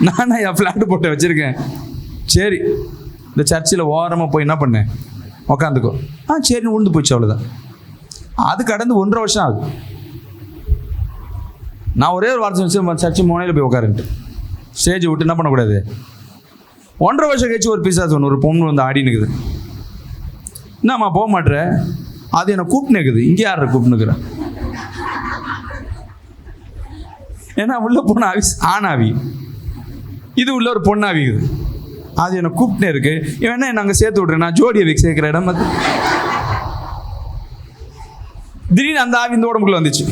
நானே என் ஃப்ளாட்டு போட்டு வச்சுருக்கேன். சரி, இந்த சர்ச்சில் ஓரமாக போய் என்ன பண்ணேன், உக்காந்துக்கோ. சரின்னு உழுந்து போச்சு, அவ்வளோதான். அது கடந்து 1.5 வருஷம் ஆகுது. நான் ஒரே ஒரு வார்த்தை வச்சு சர்ச்சு மோனையில் போய் உட்காருன்ட்டு ஸ்டேஜை விட்டு என்ன பண்ணக்கூடாது. 1.5 வருஷம் கழிச்சு ஒரு பிசாசு ஒன்று, ஒரு பொண்ணு வந்து ஆடினுக்குது. என்னம்மா போக மாட்டேற? அது என்னை கூப்பிட்டுக்குது. இங்கே யார் கூப்பிட்டுக்கிறேன்? ஏன்னா உள்ள போன ஆவி ஆணாவி, இது உள்ள ஒரு பொண்ணாவிக்குது. அது என்னை கூப்பிட்டே இருக்கு. வேணா நாங்கள் சேர்த்து விட்றேன், நான் ஜோடியை சேர்க்குற இடம். அது திடீர்னு அந்த ஆவி இந்த உடம்புக்குள்ள வந்துச்சு.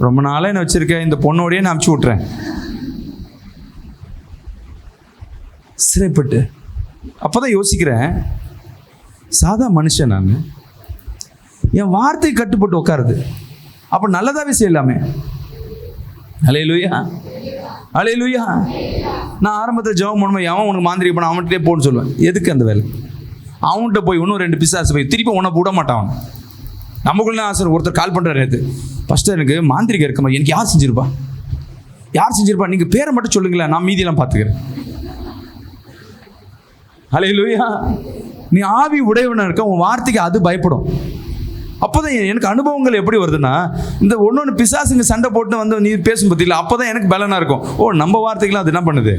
ரொம்ப நாளாக என்ன வச்சிருக்கேன், இந்த பொண்ணோடையே நான் அனுப்பிச்சி விட்றேன். சிறைப்பட்டு அப்போதான் யோசிக்கிறேன், சாதா மனுஷன் நான், என் வார்த்தை கட்டுப்பட்டு உட்காருது. அப்போ நல்லதாவே செய்யலாமே. அல்லேலூயா, அல்லேலூயா. நான் ஆரம்பத்தில் ஜெபம் பண்ணுவேன், அவன் உனக்கு மாந்திரிக பண்ண அவன்கிட்டே போன்னு சொல்லுவேன். எதுக்கு அந்த வேலை? அவன்கிட்ட போய் இன்னும் 2 பிசாசு போய் திருப்பி உன்னை விட மாட்டான். நமக்குள்ள ஆசை. ஒருத்தர் கால் பண்ணுறாரு, நேற்று ஃபஸ்ட்டு எனக்கு மாந்திரிகம் இருக்குமா, எனக்கு யார் செஞ்சிருப்பா, யார் செஞ்சிருப்பா, நீங்கள் பேரை மட்டும் சொல்லுங்களேன், நான் மீதியெல்லாம் பார்த்துக்கிறேன். அல்லேலூயா. நீ ஆவி உடையவனாக இருக்க, உன் வார்த்தைக்கு அது பயப்படும். அப்போ தான் எனக்கு அனுபவங்கள் எப்படி வருதுன்னா, இந்த ஒன்று பிசாசுங்க சண்டை போட்டு வந்து நீ பேசும் பற்றியில் அப்போ தான் எனக்கு பலனாக இருக்கும். நம்ம வார்த்தைக்கெல்லாம் அது என்ன பண்ணுது?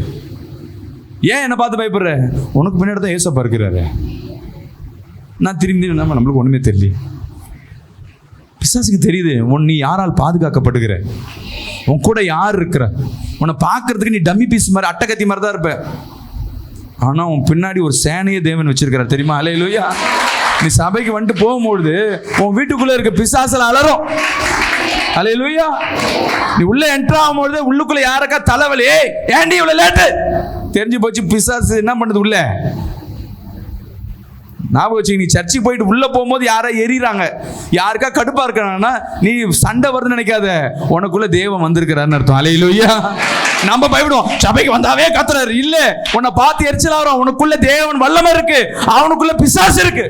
ஏன் என்னை பார்த்து பயப்படுற? உனக்கு பின்னாடி தான் ஏசப்பா இருக்கிறாரு. நான் திரும்பி நம்மளுக்கு ஒன்றுமே தெரியல. பிசாசுக்கு தெரியுது நீ யாரால் பாதுகாக்கப்படுகிற, உன் கூட யார் இருக்கிற. உன்னை பார்க்கறதுக்கு நீ டம்மி பீஸ் மாதிரி, அட்டகத்தி மாதிரி தான் இருப்ப. ஆனால் உன் பின்னாடி ஒரு சேனையை தேவன் வச்சிருக்கிறார், தெரியுமா? அல்லேலூயா. நீ சபைக்கு வந்துட்டு போகும்பொழுது உன் வீட்டுக்குள்ள இருக்க பிசாசுல அலறும். அல்லேலூயா. நீ உள்ள என்ட்ரு ஆகும்பொழுது உள்ளுக்குள்ள யாருக்கா தலைவலி, ஏண்டி இவ்வளவு லேட்டு, தெரிஞ்சு போச்சு பிசாசு என்ன பண்ணுது உள்ள. ஞாபகம் வச்சு, நீ சர்ச்சுக்கு போயிட்டு உள்ள போகும்போது யாரா எறிறாங்க, யாருக்கா கடுப்பா இருக்கானா, நீ சண்டை வருதுன்னு நினைக்காத, உனக்குள்ள தேவன் வந்திருக்கிறான்னு அர்த்தம். அல்லேலூயா. நம்ம பயப்படுவோம், சபைக்கு வந்தாவே கத்துறாரு. இல்ல, உன்னை பார்த்து எரிச்சலா வரும். உனக்குள்ள தேவன் வல்லமை இருக்கு, அவனுக்குள்ள பிசாசு இருக்கு.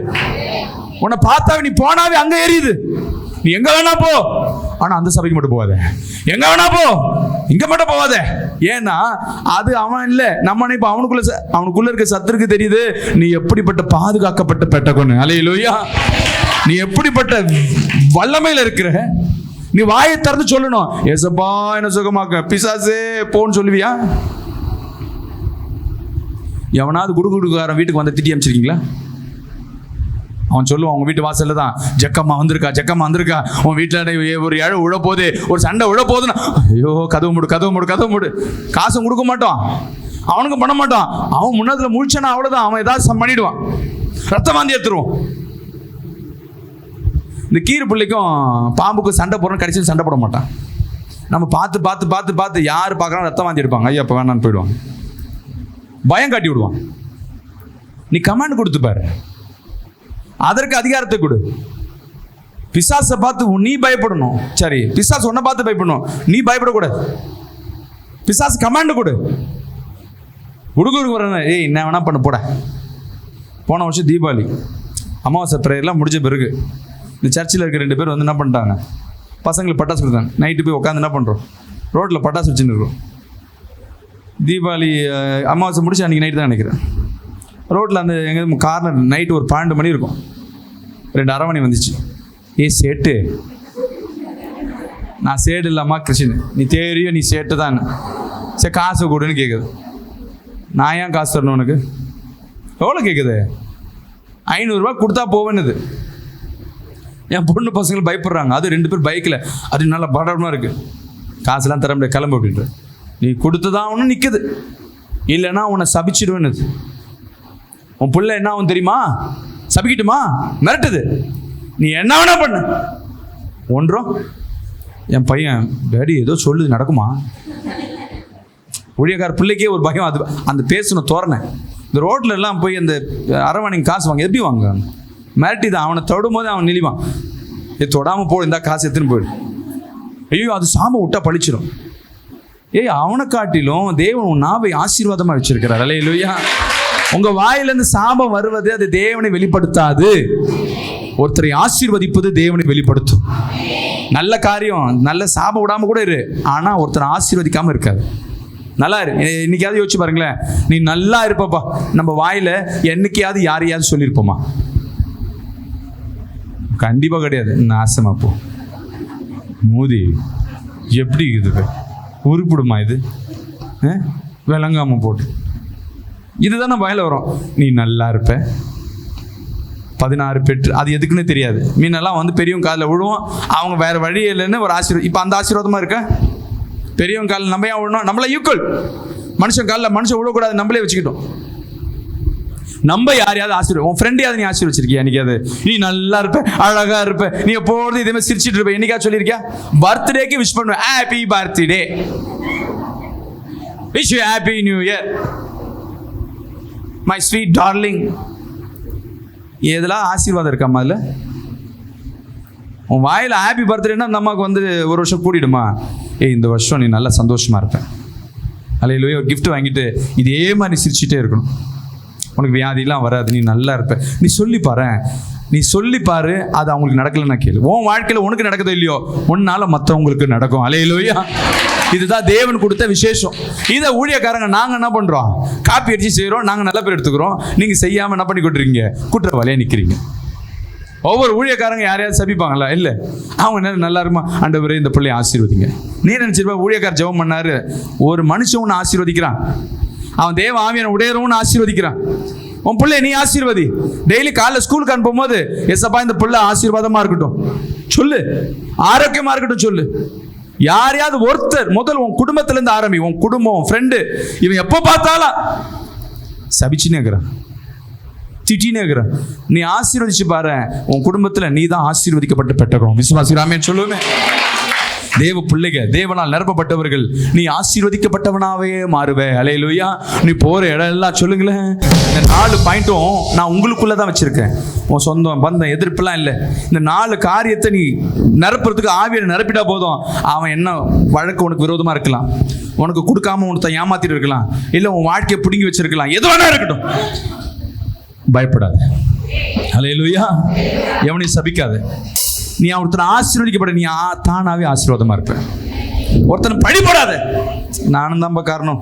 உன்னை பார்த்தாவே நீ போனாவே அங்க எரியுது. நீ எங்க வேணா போ, ஆனா அந்த சபைக்கு மட்டும் போகாத. எங்க வேணா போ, இங்க மட்டும் போகாத. ஏன்னா அது அவன் இல்ல, நம்ம இப்ப அவனுக்குள்ள இருக்க சத்துருக்கு தெரியுது. நீ எப்படிப்பட்ட பாதுகாக்கப்பட்ட பெட்டகொன்னு. அல்லேலூயா. நீ எப்படிப்பட்ட வல்லமையில இருக்கிற. நீ வாயை திறந்து சொல்லணும், ஏசப்பா என்ன சுகமாக்க, பிசாசே போன்னு சொல்லுவியா? எவனாவது குடுகுடுக்காரன் வீட்டுக்கு வந்து திட்டி அமைச்சிருக்கீங்களா? அவன் சொல்லுவான், உங்க வீட்டு வாசல்ல தான் ஜக்கம்மா வந்திருக்கா, ஜக்கம்மா வந்திருக்கா, உன் வீட்டில் ஒரு இழவு உழ போகுது, ஒரு சண்டை உழ போகுதுன்னா, ஐயோ கதவு மூடு, கதவு மூடு, கதவு மூடு. காசும் கொடுக்க மாட்டான், அவனுக்கும் பண்ண மாட்டான். அவன் முன்னத்துல முழிச்சானா அவ்வளவுதான், அவன் ஏதாவது பண்ணிடுவான், ரத்த வாந்தி எடுத்துருவான். இந்த கீரை பிள்ளைக்கும் பாம்புக்கும் சண்டை போடுறோம், கடைசியில் சண்டை போட மாட்டான். நம்ம பார்த்து பார்த்து பார்த்து பார்த்து யார் பார்க்குறாலும் ரத்தம் வாந்தி எடுப்பாங்க. ஐயா அப்போ வேணான்னு போயிடுவாங்க, பயம் காட்டி விடுவான். நீ கமாண்ட் கொடுத்துப்பாரு, அதற்கு அதிகாரத்தை கொடு. பிசாசை பார்த்து நீ பயப்படணும். சரி, பிசாசு உன்னை பார்த்து பயப்படணும், நீ பயப்படக்கூடாது. பிசாசு கமாண்ட் கொடு. குடுகுடு ஏய் என்ன வேணா பண்ண போட. போன வருஷம் தீபாவளி அமாவாசை பிரேயர்லாம் முடிஞ்ச பிறகு இந்த சர்ச்சில் இருக்க 2 பேர் வந்து என்ன பண்ணிட்டாங்க, பசங்களுக்கு பட்டாசு கொடுத்தாங்க. நைட்டு போய் உட்காந்து என்ன பண்ணுறோம், ரோட்டில் பட்டாசு வச்சுன்னு இருக்கோம். தீபாவளி அமாவாசை முடிச்சு அன்றைக்கி நைட்டு தான் நினைக்கிறேன். ரோட்டில் அந்த எங்கள் கார்னர் நைட்டு ஒரு 12 மணி இருக்கும், 2 அரை மணி வந்துச்சு. சேட்டு, நான் சேடு இல்லாமா கிருஷ்ணன், நீ தெரியும் நீ சேட்டு தான். சரி காசு கொடுன்னு கேட்குது. நான் ஏன் காசு தரணும் உனக்கு? எவ்வளோ கேட்குது? 500 ரூபா கொடுத்தா போவேன்னுது. என் பொண்ணு பசங்களும் பயப்படுறாங்க. அது 2 பேர் பைக்கில், அது நல்லா படமாக இருக்குது. காசுலாம் தர முடியாது, கிளம்பு அப்படின்ற. நீ கொடுத்துதான் ஒன்று நிற்குது, இல்லைன்னா உன்னை சபிச்சிடுவேன்னு. உன் பிள்ளை என்ன ஆகும் தெரியுமா? சபிக்கிட்டுமா? மிரட்டுது. நீ என்ன வேணா பண்ணு. ஒன்றும் என் பையன் டேடி ஏதோ சொல்லுது நடக்குமா? ஊழியக்கார பிள்ளைக்கே ஒரு பயம். அது அந்த பேசணும் தோரணை. இந்த ரோட்டில் எல்லாம் போய் அந்த அரவணைக்கு காசு வாங்க எப்படி வாங்க? மிரட்டி தான். அவனை தொடும் போது அவன் நிலிவான். இது தொடாமல் போ, இந்த காசு எடுத்துன்னு போயிடு. ஐயோ அது சாம விட்டா பழிச்சிடும். அவனை காட்டிலும் தேவன் உன் நாவை ஆசீர்வாதமாக வச்சிருக்கிறார். அல்லேலூயா. உங்க வாயிலிருந்து சாபம் வருவது அது தேவனை வெளிப்படுத்தாது. ஒருத்தரை ஆசீர்வதிப்பது தேவனை வெளிப்படுத்தும். நல்ல காரியம், நல்ல சாபம் விடாம கூட இரு, ஆனா ஒருத்தரை ஆசீர்வதிக்காம இருக்காது. நல்லா இரு. இன்னைக்காவது யோசிச்சு பாருங்களேன், நீ நல்லா இருப்பப்பா, நம்ம வாயில என்னைக்காவது யாரையாவது சொல்லியிருப்போமா? கண்டிப்பா கிடையாது. நாசமா போ மூதி, எப்படி இது உருப்பிடுமா? இது விளங்காம போட்டு இதுதான் நம்ம வாயில வரும். நீ நல்லா இருப்ப, 16 பெற்று, அது எதுக்குன்னு தெரியாது. மீனெல்லாம் வந்து பெரியவங்க காலில் விழுவோம், அவங்க வேற வழி இல்லைன்னு ஒரு ஆசீர்வாதம். இப்போ அந்த ஆசீர்வாதமா இருக்க? பெரியவங்க காலில் நம்ம ஏன் விடணும்? நம்மள ஈக்குவல். மனுஷன் காலில் மனுஷன் விடக்கூடாது, நம்மளே வச்சுக்கிட்டோம். நம்ம யாரையாவது ஆசீர்வாதம், உன் ஃப்ரெண்டையாவது நீ ஆசீர்வச்சிருக்கியா? என்னைக்காவது நீ நல்லா இருப்ப, அழகா இருப்ப, நீ எப்போது இதே மாதிரி சிரிச்சிட்டு இருப்ப, என்னைக்காவது சொல்லியிருக்கியா? பர்த்டேக்கு விஷ் பண்ணுவேன், happy birthday, wish you happy new year my sweet darling. இதெல்லாம் ஆசீர்வாதம் இருக்காமா? இல்லை. உன் வாயில் ஹாப்பி பர்த்டேன்னா அந்த அம்மாவுக்கு வந்து ஒரு வருஷம் கூடிடுமா? இந்த வருஷம் நீ நல்லா சந்தோஷமா இருப்பேன், அல்லேலூயா, ஒரு கிஃப்ட் வாங்கிட்டு இதே மாதிரி சிரிச்சுட்டே இருக்கணும், உனக்கு வியாதிலாம் வராது, நீ நல்லா இருப்ப. நீ சொல்லி பாரு. அது அவங்களுக்கு நடக்கலன்னா கேளு. உன் வாழ்க்கையில் உனக்கு நடக்குதோ இல்லையோ, உன்னால மற்றவங்களுக்கு நடக்கும். அல்லேலூயா. இதுதான் தேவன் கொடுத்த விசேஷம். இதை ஊழியக்காரங்க நாங்கள் என்ன பண்ணுறோம்? காப்பி அடிச்சு செய்கிறோம், நாங்கள் நல்ல பேர் எடுத்துக்கிறோம். நீங்கள் செய்யாமல் என்ன பண்ணி கொண்டிருக்கீங்க? குற்றவாளியாக நிற்கிறீங்க. ஒவ்வொரு ஊழியக்காரங்க யாரையாவது சபிப்பாங்களா? இல்லை. அவங்க நல்லா இருக்குமா, ஆண்டவரே இந்த பிள்ளையை ஆசீர்வதிங்க. நீ நினைச்சிருப்பா ஊழியக்காரர் ஜெபம் பண்ணாரு, ஒரு மனுஷன் ஒன்று ஆசீர்வதிக்கிறான், அவன் தேவ ஆவியான உடையறவன்னு ஆசீர்வதிக்கிறான். உன் பிள்ளை நீ ஆசீர்வதி. டெய்லி காலைல ஸ்கூலுக்கு அனுப்பும் போது, எஸ்அப்பா இந்த பிள்ளை ஆசீர்வாதமா இருக்கட்டும் சொல்லு, ஆரோக்கியமா இருக்கட்டும் சொல்லு. யாரையாவது ஒருத்தர் முதல் உன் குடும்பத்துல இருந்து ஆரம்பி. உன் குடும்பம், உன் ஃப்ரெண்டு, இவன் எப்போ பார்த்தாலும் சபிச்சுனே இருக்கிறான், திட்டினே இருக்கிறான். நீ ஆசீர்வதிச்சு பாரு, உன் குடும்பத்துல நீ தான் ஆசீர்வதிக்கப்பட்டு பெற்றோம். விசுவாசிராமே சொல்லுவேன். தேவ பிள்ளைக, தேவனால் நிரப்பப்பட்டவர்கள், நீ ஆசீர்வதிக்கப்பட்டவனாவே மாறுவே. அல்லேலூயா. நீ போற இடம் எல்லாம் சொல்லுங்களேன். இந்த 4 பாயிண்ட்டும் நான் உங்களுக்குள்ளதான் வச்சிருக்கேன். உன் சொந்தம் பந்தம் எதிர்ப்புலாம் இல்லை. இந்த 4 காரியத்தை நீ நிரப்புறதுக்கு ஆவியை நிரப்பிட்டா போதும். அவன் என்ன வழக்கு உனக்கு விரோதமா இருக்கலாம், உனக்கு கொடுக்காம உனத்தை ஏமாத்திட்டு இருக்கலாம், இல்லை உன் வாழ்க்கையை பிடுங்கி வச்சிருக்கலாம், எது வேணா இருக்கட்டும், பயப்படாத. அல்லேலூயா. எவனையும் சபிக்காத. நீ ஒருத்தனை ஆசீர்வதிக்கப்பட, நீ தானாவே ஆசீர்வாதமா இருப்ப. ஒருத்தனை பழிபடாத. நானும் தான் காரணம்,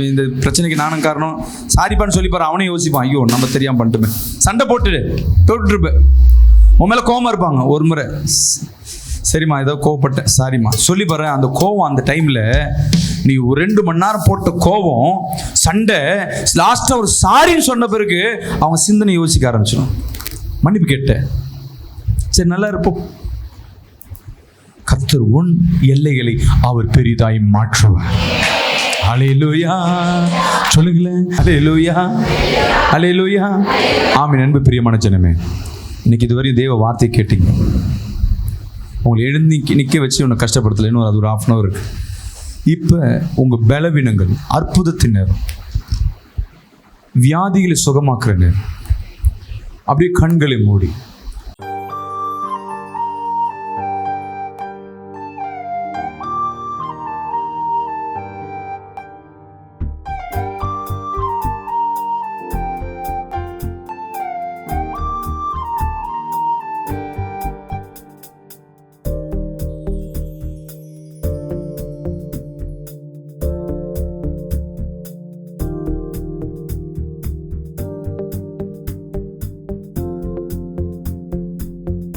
இந்த பிரச்சனைக்கு நானும் காரணம், சாரிப்பான்னு சொல்லி பாரு. அவனையும் யோசிப்பான், ஐயோ நம்ம தெரியாம பண்ணிட்டுமே. சண்டை போட்டுருப்ப, உன் மேல கோவமா இருப்பாங்க. ஒரு முறை, சரிம்மா ஏதோ கோவப்பட்டேன், சாரிம்மா சொல்லி பாரு. அந்த கோவம் அந்த டைம்ல நீ ஒரு 2 மணி நேரம் போட்ட கோவம், சண்டை, லாஸ்டா ஒரு சாரின்னு சொன்ன பிறகு அவங்க சிந்தனை யோசிக்க ஆரம்பிச்சிடும். மன்னிப்பு கேட்ட, சரி நல்லா இருப்போம். கர்த்தர் உன் எல்லைகளை அவர் பெரிதாய் மாற்றுவார். அல்லேலூயா. சொல்லுங்களேன், அல்லேலூயா, அல்லேலூயா. ஆமென். அன்பு பிரியமான ஜனமே, இன்னைக்கு இதுவரையும் தேவ வார்த்தை கேட்டீங்க. உங்களை எழுந்து நிற்க வச்சு உன்னை கஷ்டப்படுத்தல, இன்னும் அது ஒரு 1/2 hour இருக்கு. இப்போ உங்கள் பலவீனங்கள், அற்புதத்தின் நேரம், வியாதிகளை சுகமாக்குற நேரம். அப்படியே கண்களை மூடி